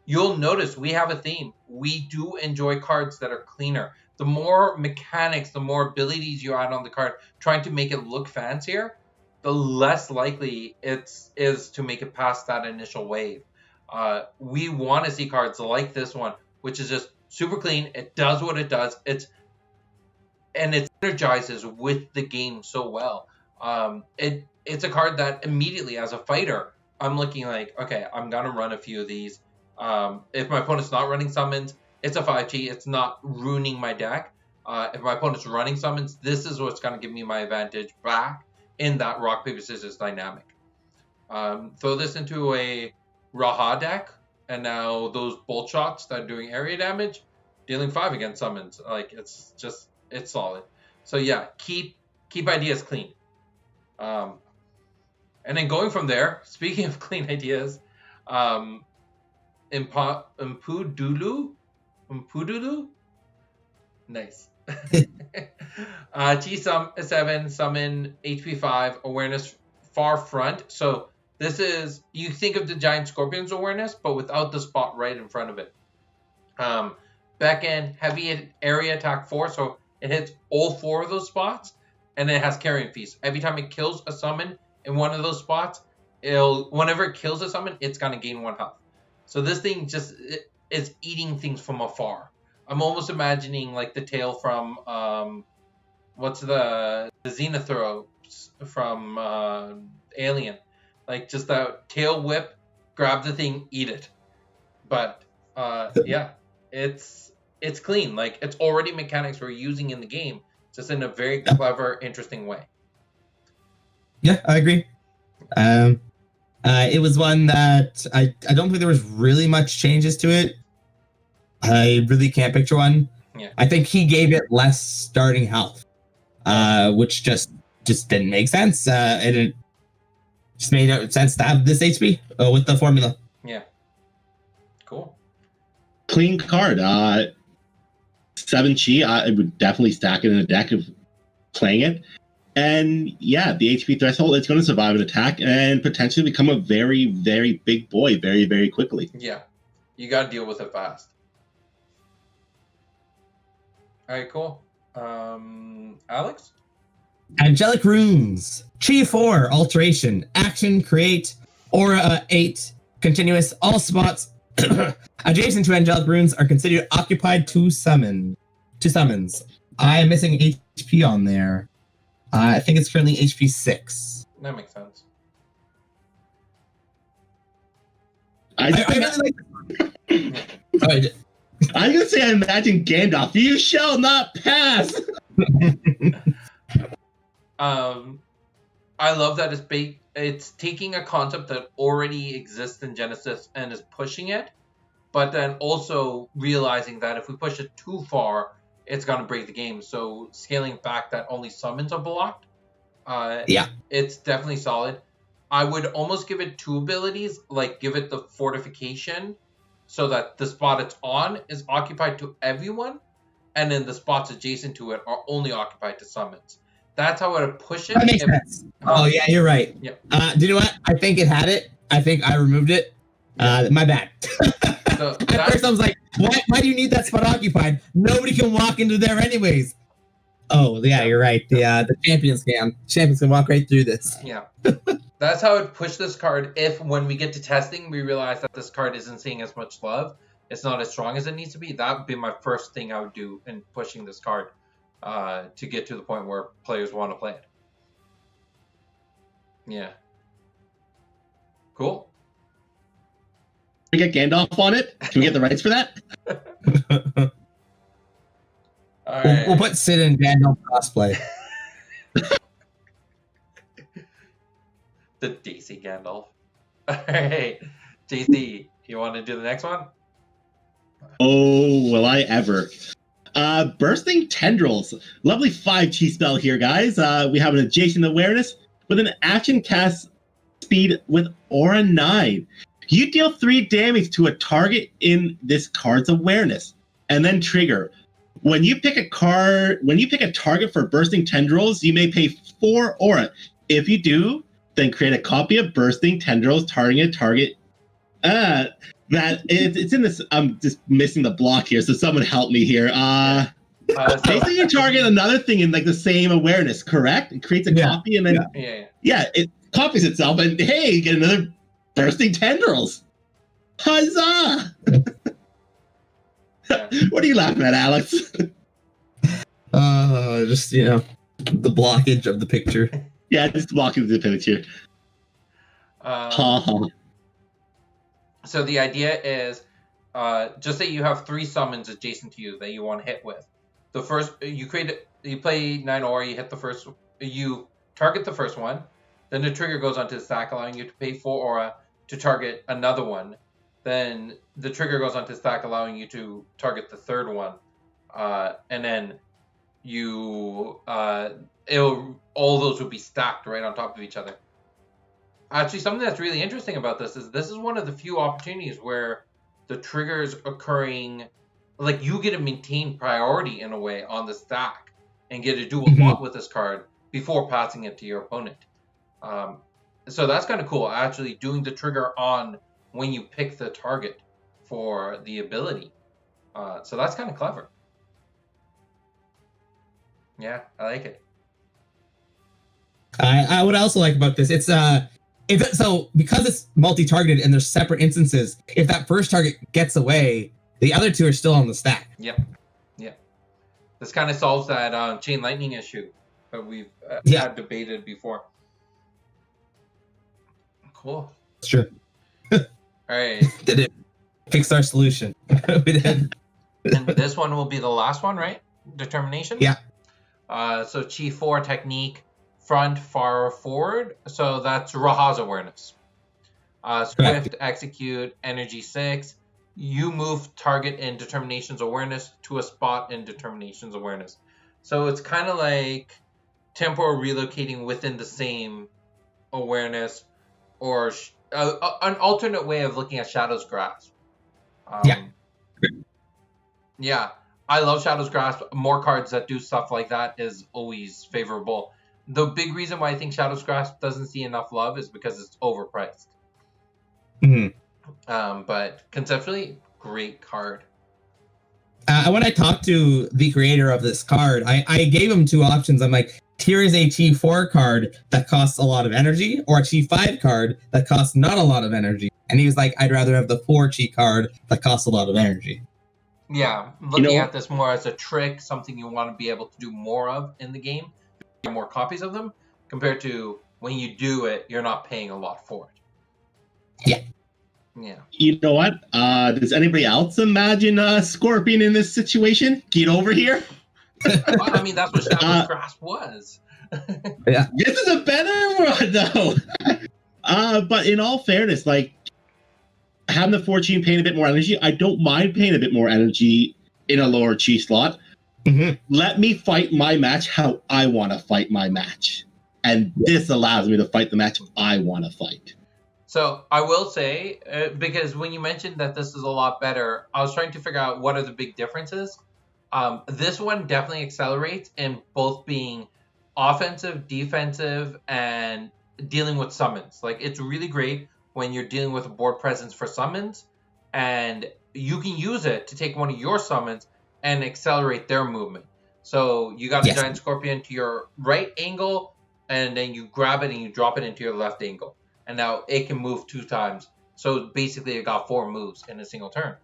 you'll notice we have a theme. We do enjoy cards that are cleaner. The more mechanics, the more abilities you add on the card, trying to make it look fancier, the less likely it is to make it past that initial wave. We want to see cards like this one, which is just super clean. It does what it does. It energizes with the game so well. It's a card that immediately, as a fighter, I'm looking like, okay, I'm gonna run a few of these. If my opponent's not running summons, it's a 5G. It's not ruining my deck. If my opponent's running summons, this is what's going to give me my advantage back in that rock, paper, scissors dynamic. Throw this into a Raha deck, and now those bolt shots that are doing area damage, dealing 5 against summons. Like, it's solid. So yeah, keep ideas clean. And then going from there, speaking of clean ideas, Impudulu? Nice. T7, summon, HP 5, awareness far front. So this is, you think of the giant scorpion's awareness, but without the spot right in front of it. Back end, heavy area attack 4, so it hits all 4 of those spots, and it has carrying feast. Every time it kills a summon in one of those spots, whenever it kills a summon, it's gonna gain 1 health. So this thing just is eating things from afar. I'm almost imagining like the tail from what's the Xenothros from Alien, like just that tail whip, grab the thing, eat it. But yeah, it's clean. Like, it's already mechanics we're using in the game, just in a very clever, interesting way. Yeah, I agree. It was one that I don't think there was really much changes to it. I really can't picture one. Yeah. I think he gave it less starting health, which just didn't make sense. It just made no sense to have this HP with the formula. Yeah. Cool. Clean card. 7 chi. I would definitely stack it in a deck of playing it. And yeah, the HP threshold, it's going to survive an attack and potentially become a very, very big boy very, very quickly. Yeah. You got to deal with it fast. All right, cool. Alex? Angelic Runes. Chi 4, Alteration. Action, create. Aura 8. Continuous. All spots adjacent to Angelic Runes are considered occupied to summons. I am missing HP on there. I think it's currently HP 6. That makes sense. I really like I'm going to say I imagine Gandalf. You shall not pass! I love that it's taking a concept that already exists in Genesis and is pushing it, but then also realizing that if we push it too far, it's going to break the game. So scaling back that only summons are blocked, it's definitely solid. I would almost give it 2 abilities, like give it the fortification so that the spot it's on is occupied to everyone, and then the spots adjacent to it are only occupied to summons. That's how I would push it. That makes sense. Oh, yeah, you're right. Yeah. Do you know what? I think it had it. I think I removed it. My bad. So At first, I was like, why do you need that spot occupied? Nobody can walk into there anyways. Oh, yeah, you're right. The champions can. Champions can walk right through this. Yeah. That's how I'd push this card if, when we get to testing, we realize that this card isn't seeing as much love. It's not as strong as it needs to be. That would be my first thing I would do in pushing this card to get to the point where players want to play it. Yeah. Cool. Can we get Gandalf on it? Can we get the rights for that? All right. We'll put Sid and Gandalf cosplay. The Daisy Gandalf. All right. JC, you want to do the next one? Oh, will I ever. Bursting Tendrils. Lovely 5 chi spell here, guys. We have an adjacent awareness with an action cast speed with Aura 9. You deal 3 damage to a target in this card's awareness, and then trigger. When you pick a target for Bursting Tendrils, you may pay 4 Aura. If you do, then create a copy of Bursting Tendrils targeting a target. It's in this. I'm just missing the block here, so someone help me here. Basically, you target another thing in like the same awareness, correct? It creates a copy, and then it copies itself, and hey, you get another Bursting Tendrils. Huzzah! What are you laughing at, Alex? Just the blockage of the picture. Yeah, just blocking the picture. So the idea is, just say you have 3 summons adjacent to you that you want to hit with. The first you play 9 aura, you hit the first, you target the first one, then the trigger goes onto the stack, allowing you to pay 4 aura to target another one. Then the trigger goes onto the stack, allowing you to target the third one, and then you all those would be stacked right on top of each other. Actually, something that's really interesting about this is one of the few opportunities where the triggers occurring, like you get to maintain priority in a way on the stack and get to do a lot with this card before passing it to your opponent. So that's kind of cool, actually doing the trigger on when you pick the target for the ability. So that's kind of clever. Yeah, I like it. I what I also like about this, so because it's multi-targeted and there's separate instances, if that first target gets away, the other 2 are still on the stack. Yep. This kind of solves that chain lightning issue that we've had debated before. Cool. Sure. All right. Did it fix our solution? We did. And this one will be the last one, right? Determination? Yeah. So Chi 4 technique, front, far, forward. So that's Raha's awareness. Swift, execute, energy 6. You move target in Determination's awareness to a spot in Determination's awareness. So it's kind of like temporal relocating within the same awareness, or an alternate way of looking at Shadow's Grasp. Yeah, I love Shadow's Grasp. More cards that do stuff like that is always favorable. The big reason why I think Shadow's Grasp doesn't see enough love is because it's overpriced. But conceptually, great card. When I talked to the creator of this card, I gave him 2 options. I'm like, here is a Chi 4 card that costs a lot of energy, or a Chi 5 card that costs not a lot of energy. And he was like, I'd rather have the 4 Chi card that costs a lot of energy. Yeah, looking at this more as a trick, something you want to be able to do more of in the game, more copies of them, compared to when you do it, you're not paying a lot for it. Yeah. You know what? Does anybody else imagine Scorpion in this situation? Get over here. Well, I mean, that's what Shadow's Grasp was. Yeah. This is a better one, though. But in all fairness, like, having the 14 paying a bit more energy, I don't mind paying a bit more energy in a lower Chi slot. Let me fight my match how I want to fight my match. And this allows me to fight the match I want to fight. So I will say, because when you mentioned that this is a lot better, I was trying to figure out what are the big differences. This one definitely accelerates in both being offensive, defensive, and dealing with summons. Like, it's really great when you're dealing with a board presence for summons, and you can use it to take one of your summons and accelerate their movement. So you got a giant scorpion to your right angle, and then you grab it and you drop it into your left angle. And now it can move 2 times. So basically it got 4 moves in a single turn.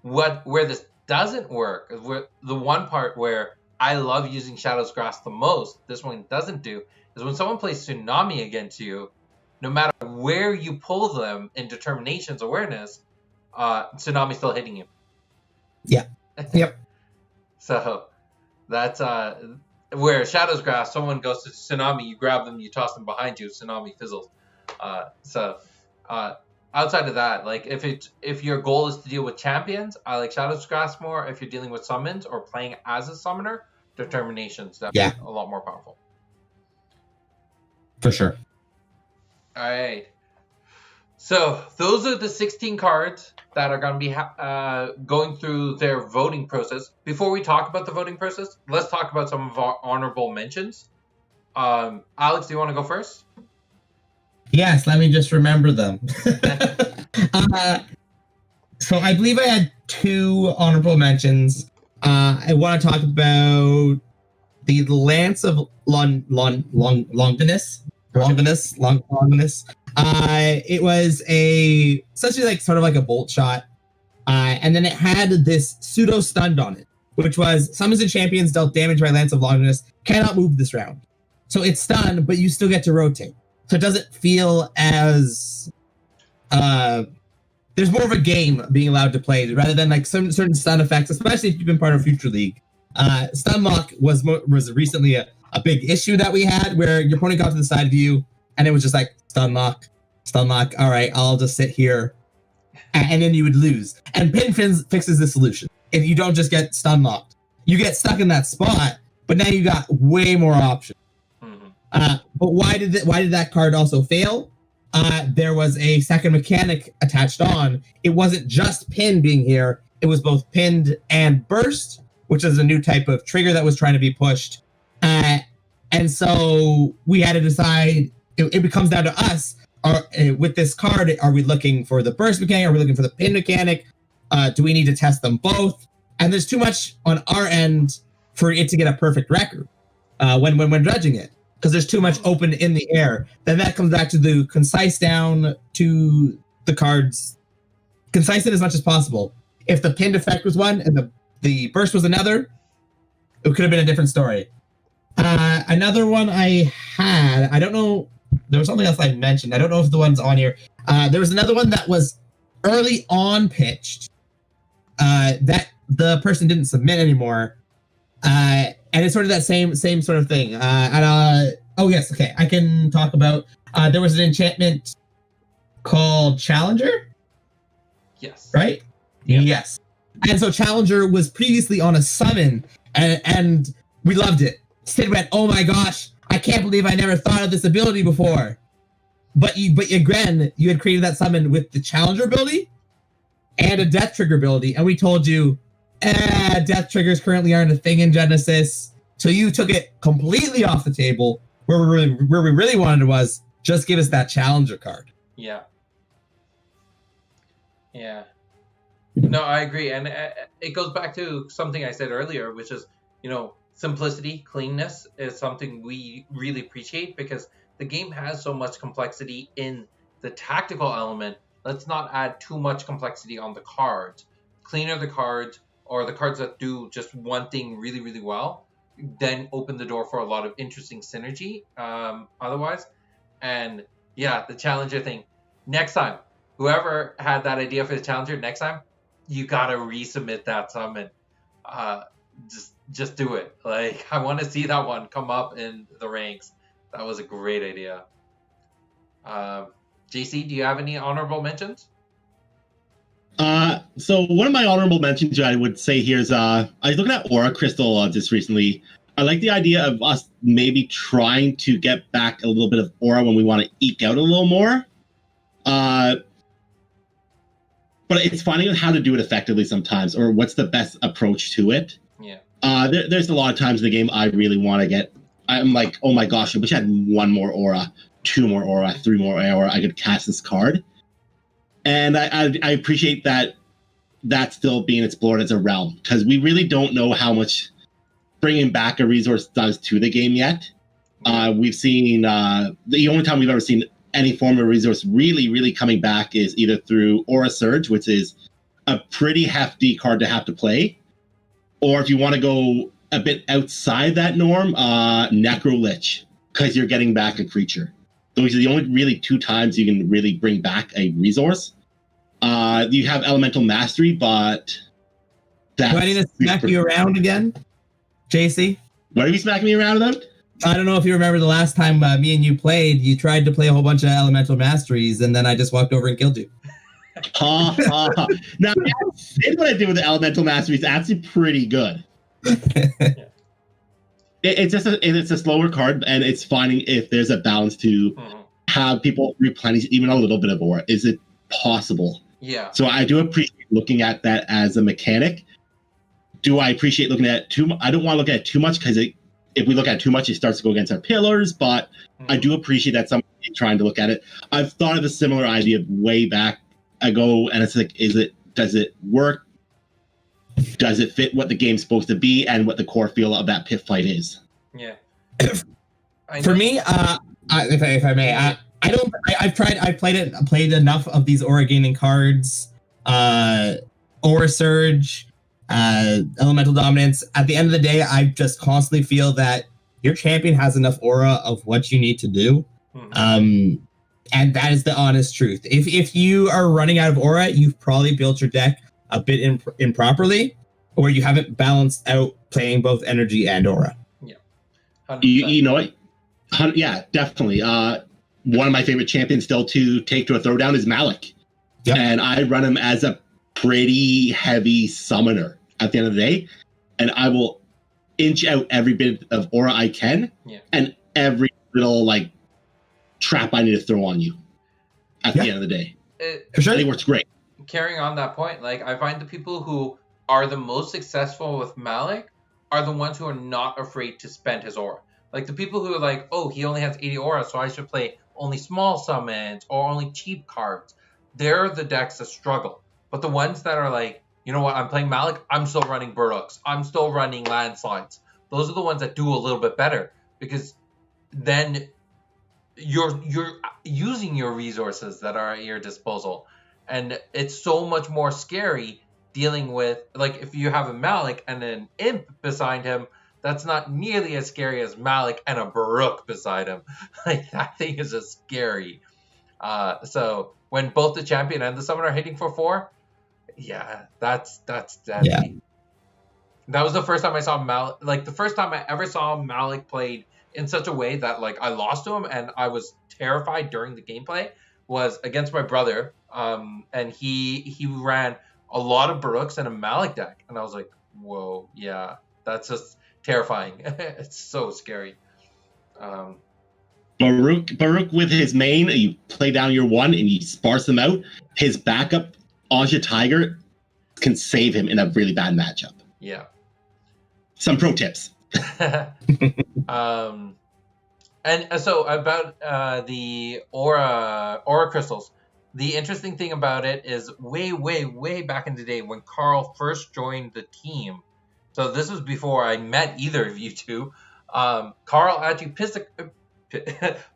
Where this doesn't work, is where the one part where I love using Shadow's Grasp the most, this one doesn't do, is when someone plays Tsunami against you, no matter where you pull them in Determination's awareness, Tsunami's still hitting you. Yeah. Yep. So that's where Shadow's Grasp, someone goes to Tsunami, you grab them, you toss them behind you, Tsunami fizzles. Outside of that, like if your goal is to deal with champions, I like Shadow's Grasp more. If you're dealing with summons or playing as a summoner, Determination's definitely a lot more powerful. For sure. All right. So those are the 16 cards that are going to be going through their voting process. Before we talk about the voting process, let's talk about some of our honorable mentions. Alex, do you want to go first? Yes, let me just remember them. So I believe I had 2 honorable mentions. I want to talk about the Lance of Longinus. It was essentially like sort of like a bolt shot. And then it had this pseudo stunned on it, which was summons and champions dealt damage by Lance of Longinus cannot move this round. So it's stunned, but you still get to rotate. So it doesn't feel as there's more of a game being allowed to play rather than like some certain stun effects, especially if you've been part of Future League. Stun lock was recently a big issue that we had where your opponent got to the side of you and it was just like stun lock. All right, I'll just sit here, and then you would lose. And Pin fixes the solution. If you don't just get stun locked, you get stuck in that spot, but now you got way more options. But why did that card also fail? There was a second mechanic attached on. It wasn't just pin being here. It was both pinned and burst, which is a new type of trigger that was trying to be pushed. And so we had to decide, it becomes down to us. With this card, are we looking for the burst mechanic? Are we looking for the pin mechanic? Do we need to test them both? And there's too much on our end for it to get a perfect record when judging it, because there's too much open in the air. Then that comes back to the concise down to the cards. Concise it as much as possible. If the pinned effect was one and the burst was another, it could have been a different story. Another one I had, I don't know, there was something else I mentioned. I don't know if the one's on here. There was another one that was early on pitched that the person didn't submit anymore. And it's sort of that same sort of thing. Oh, yes. Okay. I can talk about, there was an enchantment called Challenger. Yes. Right? Yep. Yes. And so Challenger was previously on a summon and we loved it. Sid went, oh my gosh, I can't believe I never thought of this ability before. But again, you had created that summon with the Challenger ability and a Death Trigger ability, and we told you, Death Triggers currently aren't a thing in Genesis. So you took it completely off the table. Where we really wanted was just give us that Challenger card. Yeah. Yeah. No, I agree, and it goes back to something I said earlier, which is, simplicity, cleanness is something we really appreciate because the game has so much complexity in the tactical element. Let's not add too much complexity on the cards. Cleaner the cards, or the cards that do just one thing really, really well, then open the door for a lot of interesting synergy otherwise. And yeah, the Challenger thing. Next time, whoever had that idea for the Challenger, next time, you gotta resubmit that summon. Just do it. Like, I want to see that one come up in the ranks. That was a great idea. JC, do you have any honorable mentions? So one of my honorable mentions I would say here is I was looking at Aura Crystal just recently. I like the idea of us maybe trying to get back a little bit of Aura when we want to eke out a little more. But it's finding out how to do it effectively sometimes, or what's the best approach to it. Yeah. There's a lot of times in the game I really want to get. I'm like, oh my gosh, I wish I had one more aura, two more aura, three more aura. I could cast this card, and I appreciate that that's still being explored as a realm, because we really don't know how much bringing back a resource does to the game yet. We've seen the only time we've ever seen any form of resource really coming back is either through Aura Surge, which is a pretty hefty card to have to play, or if you want to go a bit outside that norm, Necro Lich, because you're getting back a creature. Those are the only really two times you can really bring back a resource. You have Elemental Mastery, but that's... Do I need to smack you around again, JC? What are you smacking me around about? I don't know if you remember the last time me and you played, you tried to play a whole bunch of Elemental Masteries, and then I just walked over and killed you. Now, what I did with the Elemental Mastery is actually pretty good. It's a slower card, and it's finding if there's a balance to have people replenish even a little bit of aura. Is it possible? Yeah. So I do appreciate looking at that as a mechanic. Do I appreciate looking at it too much? I don't want to look at it too much, because if we look at it too much, it starts to go against our pillars. But I do appreciate that somebody trying to look at it. I've thought of a similar idea way back ago, and it's like, does it work? Does it fit what the game's supposed to be and what the core feel of that pit fight is? Yeah. For me, if I may, I've played enough of these aura gaining cards, Aura Surge, Elemental Dominance. At the end of the day, I just constantly feel that your champion has enough aura of what you need to do. And that is the honest truth. If you are running out of aura, you've probably built your deck a bit improperly, or you haven't balanced out playing both energy and aura. Yeah. You know what? Yeah, definitely. One of my favorite champions still to take to a throwdown is Malik. Yep. And I run him as a pretty heavy summoner at the end of the day. And I will inch out every bit of aura I can. Yeah. And every little like trap I need to throw on you at the end of the day. For sure. I think it works great. Carrying on that point, like I find the people who are the most successful with Malik are the ones who are not afraid to spend his aura. Like the people who are like, oh, he only has 80 aura, so I should play only small summons or only cheap cards. They're the decks that struggle. But the ones that are like, you know what, I'm playing Malik, I'm still running Burdocks, I'm still running Landslides. Those are the ones that do a little bit better, because then you're using your resources that are at your disposal. And it's so much more scary dealing with, like, if you have a Malik and an Imp beside him, that's not nearly as scary as Malik and a Baruch beside him. Like, that thing is just scary. So when both the champion and the summoner are hitting for 4, yeah, that's deadly. Yeah. That was the first time I saw Malik. Like, the first time I ever saw Malik played in such a way that, like, I lost to him and I was terrified during the gameplay was against my brother. And he ran a lot of Baruchs and a Malik deck. And I was like, whoa, yeah, that's just terrifying. It's so scary. Baruch with his main, you play down your 1 and you sparse them out. His backup, Aja Tiger, can save him in a really bad matchup. Yeah. Some pro tips. And so about the aura crystals, the interesting thing about it is way back in the day when Carl first joined the team. So this was before I met either of you two. Carl actually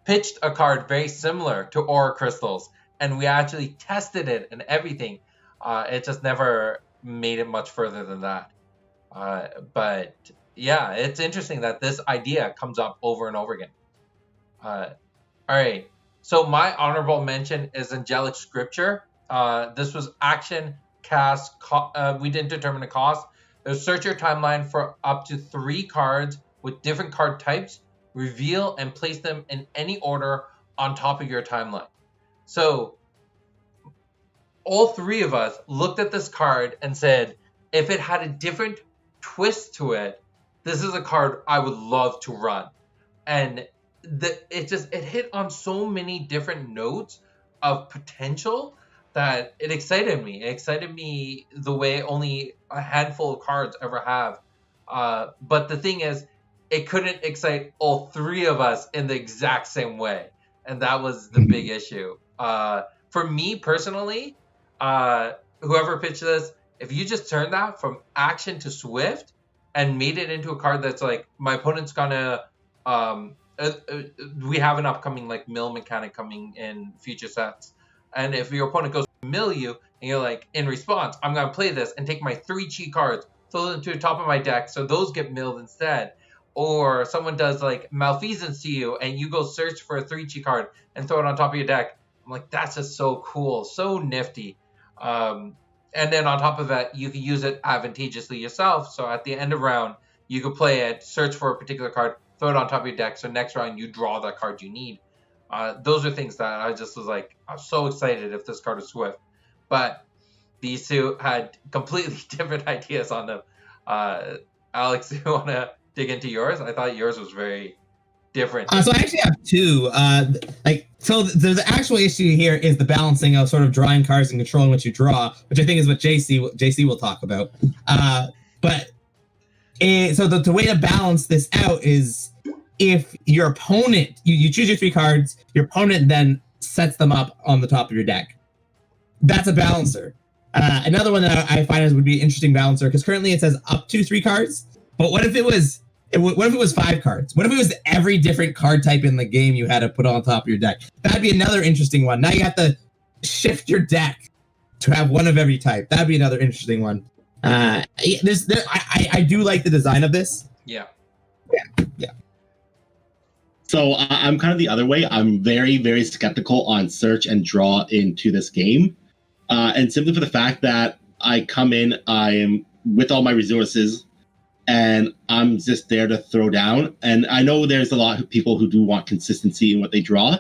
pitched a card very similar to aura crystals, and we actually tested it and everything. It just never made it much further than that. But yeah, it's interesting that this idea comes up over and over again. All right. So my honorable mention is Angelic Scripture. This was action, cast, we didn't determine the cost. It was search your timeline for up to 3 cards with different card types, reveal and place them in any order on top of your timeline. So all 3 of us looked at this card and said, if it had a different twist to it, this is a card I would love to run. And it hit on so many different notes of potential that it excited me. It excited me the way only a handful of cards ever have. But the thing is, it couldn't excite all 3 of us in the exact same way. And that was the big issue. For me personally, whoever pitched this, if you just turned that from action to swift and made it into a card that's like, my opponent's gonna... we have an upcoming like mill mechanic coming in future sets, and if your opponent goes to mill you and you're like, in response, I'm going to play this and take my 3 cheat cards, throw them to the top of my deck so those get milled instead, or someone does like malfeasance to you and you go search for a 3 cheat card and throw it on top of your deck, I'm like, that's just so cool, so nifty. And then on top of that, you can use it advantageously yourself, so at the end of round you could play it, search for a particular card, throw it on top of your deck, so next round you draw that card you need. Those are things that I just was like, I'm so excited if this card is Swift. But these 2 had completely different ideas on them. Alex, you want to dig into yours? I thought yours was very different. So I actually have 2. So the actual issue here is the balancing of sort of drawing cards and controlling what you draw, which I think is what JC will talk about. So the way to balance this out is if your opponent, you choose your 3 cards, your opponent then sets them up on the top of your deck. That's a balancer. Another one that I find would be an interesting balancer, because currently it says up to 3 cards, but what if it was 5 cards? What if it was every different card type in the game you had to put on top of your deck? That'd be another interesting one. Now you have to shift your deck to have one of every type. That'd be another interesting one. I do like the design of this. Yeah. So I'm kind of the other way. I'm very, very skeptical on search and draw into this game. And simply for the fact that I come in, I am with all my resources, and I'm just there to throw down. And I know there's a lot of people who do want consistency in what they draw.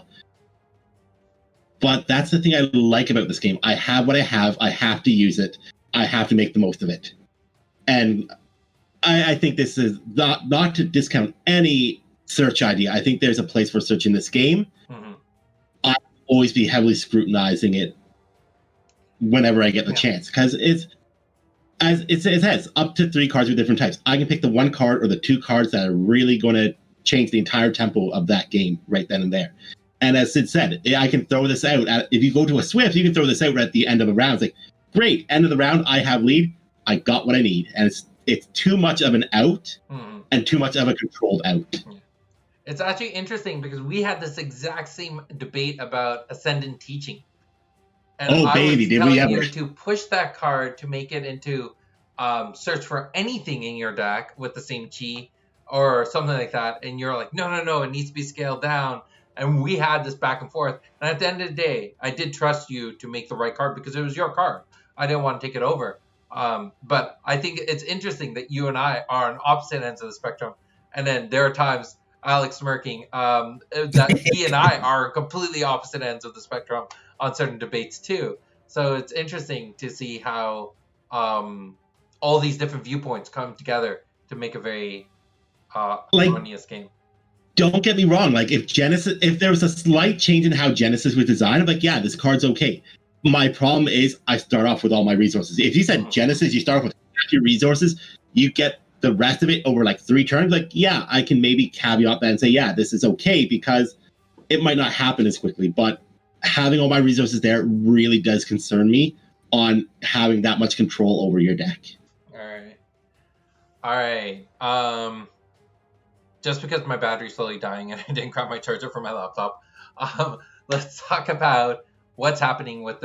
But that's the thing I like about this game. I have what I have. I have to use it. I have to make the most of it. And I think this is not to discount any search idea. I think there's a place for search in this game. Mm-hmm. I'll always be heavily scrutinizing it whenever I get the chance, because it has up to 3 cards with different types. I can pick the 1 card or the 2 cards that are really going to change the entire tempo of that game right then and there. And as Sid said, I can throw this out. If you go to a Swift, you can throw this out at the end of a round. It's like, great, end of the round, I have lead. I got what I need. And it's too much of an out and too much of a controlled out. It's actually interesting because we had this exact same debate about Ascendant Teaching. And did we ever? To push that card to make it into search for anything in your deck with the same chi or something like that. And you're like, no, it needs to be scaled down. And we had this back and forth. And at the end of the day, I did trust you to make the right card because it was your card. I didn't want to take it over. But I think it's interesting that you and I are on opposite ends of the spectrum. And then there are times, Alex smirking, that he and I are completely opposite ends of the spectrum on certain debates too. So it's interesting to see how all these different viewpoints come together to make a very harmonious game. Don't get me wrong. Like if there was a slight change in how Genesis was designed, I'm like, yeah, this card's okay. My problem is I start off with all my resources. If you said Genesis, you start off with half your resources, you get the rest of it over like 3 turns. Like, yeah, I can maybe caveat that and say, yeah, this is okay because it might not happen as quickly. But having all my resources there really does concern me on having that much control over your deck. All right. Just because my battery's slowly dying and I didn't grab my charger for my laptop, let's talk about what's happening with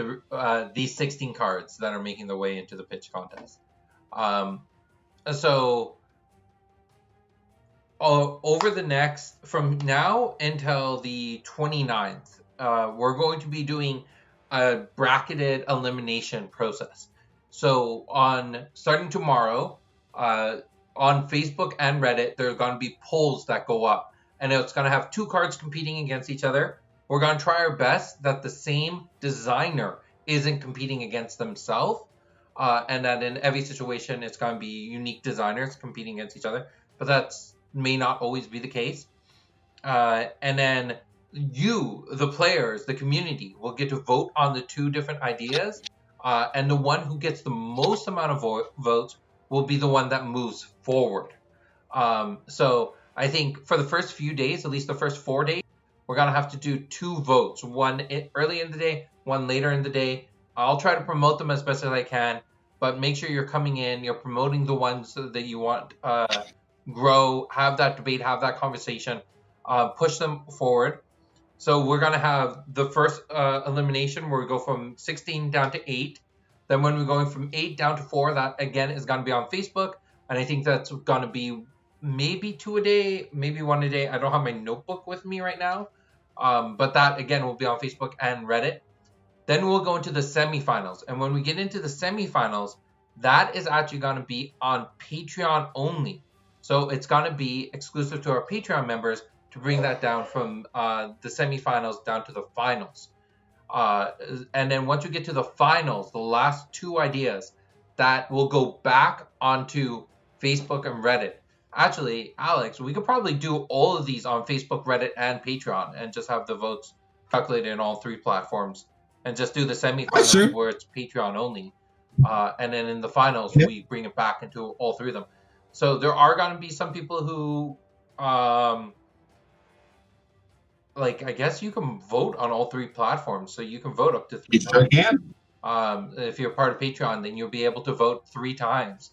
these 16 cards that are making their way into the pitch contest. So over the next, from now until the 29th, we're going to be doing a bracketed elimination process. So starting tomorrow, on Facebook and Reddit, there's going to be polls that go up. And it's going to have 2 cards competing against each other. We're going to try our best that the same designer isn't competing against themselves. And that in every situation, it's going to be unique designers competing against each other. But that may not always be the case. And then you, the players, the community, will get to vote on the 2 different ideas. And the one who gets the most amount of votes will be the one that moves forward. So I think for the first few days, at least the first 4 days, we're going to have to do 2 votes. One early in the day, one later in the day. I'll try to promote them as best as I can, but make sure you're coming in, you're promoting the ones that you want grow, have that debate, have that conversation, push them forward. So we're going to have the first elimination where we go from 16 down to 8. Then when we're going from 8 down to 4, that again is going to be on Facebook. And I think that's going to be maybe 2 a day, maybe 1 a day. I don't have my notebook with me right now. But that again will be on Facebook and Reddit. Then we'll go into the semifinals. And when we get into the semifinals, that is actually going to be on Patreon only. So it's going to be exclusive to our Patreon members to bring that down from the semifinals down to the finals. And then once we get to the finals, the last 2 ideas, that will go back onto Facebook and Reddit. Actually, Alex, we could probably do all of these on Facebook, Reddit, and Patreon and just have the votes calculated in all 3 platforms and just do the semifinals where it's Patreon only. And then in the finals, we bring it back into all 3 of them. So there are going to be some people who... I guess you can vote on all 3 platforms, so you can vote up to 3 times. If you're part of Patreon, then you'll be able to vote 3 times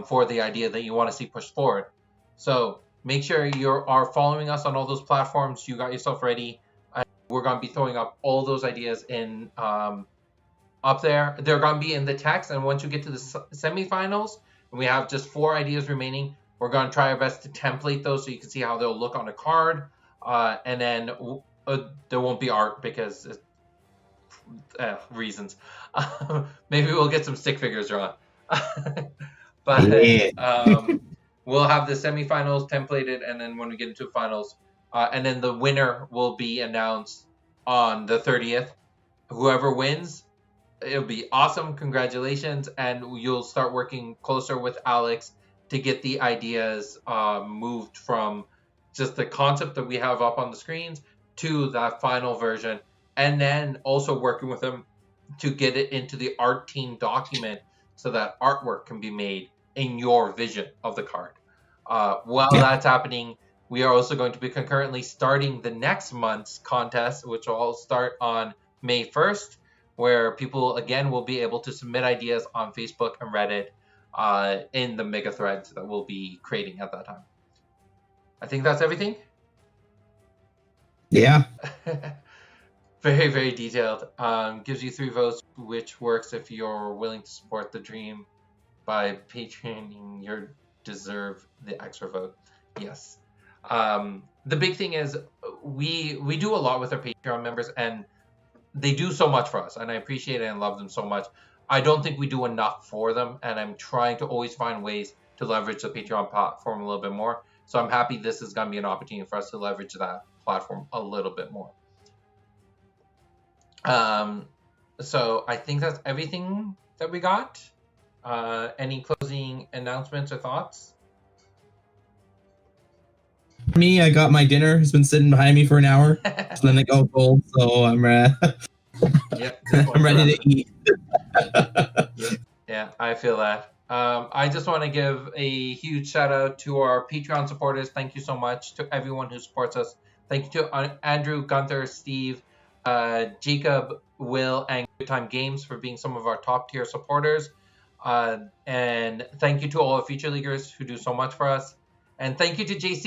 for the idea that you want to see pushed forward. So make sure you are following us on all those platforms. You got yourself ready. We're going to be throwing up all those ideas in up there. They're going to be in the text, and once you get to the semifinals, and we have just 4 ideas remaining, we're going to try our best to template those so you can see how they'll look on a card. And then there won't be art because reasons. Maybe we'll get some stick figures drawn. But we'll have the semifinals templated, and then when we get into finals, and then the winner will be announced on the 30th. Whoever wins, it'll be awesome. Congratulations. And you'll start working closer with Alex to get the ideas moved from just the concept that we have up on the screens to that final version. And then also working with him to get it into the art team document so that artwork can be made in your vision of the card. While that's happening, we are also going to be concurrently starting the next month's contest, which will all start on May 1st, where people, again, will be able to submit ideas on Facebook and Reddit in the mega threads that we'll be creating at that time. I think that's everything. Yeah. Very, very detailed. Gives you 3 votes, which works if you're willing to support the dream by Patreoning. You deserve the extra vote. Yes. The big thing is we do a lot with our Patreon members, and they do so much for us, and I appreciate it and love them so much. I don't think we do enough for them, and I'm trying to always find ways to leverage the Patreon platform a little bit more. So I'm happy this is going to be an opportunity for us to leverage that platform a little bit more. So I think that's everything that we got. Any closing announcements or thoughts? For me, I got my dinner. It's been sitting behind me for an hour. So then it goes cold, so I'm I'm ready to eat. Yeah, I feel that. I just want to give a huge shout out to our Patreon supporters. Thank you so much to everyone who supports us. Thank you to Andrew, Gunther, Steve, Jacob, Will, and Good Time Games for being some of our top tier supporters. And thank you to all our Future Leaguers who do so much for us. And thank you to JC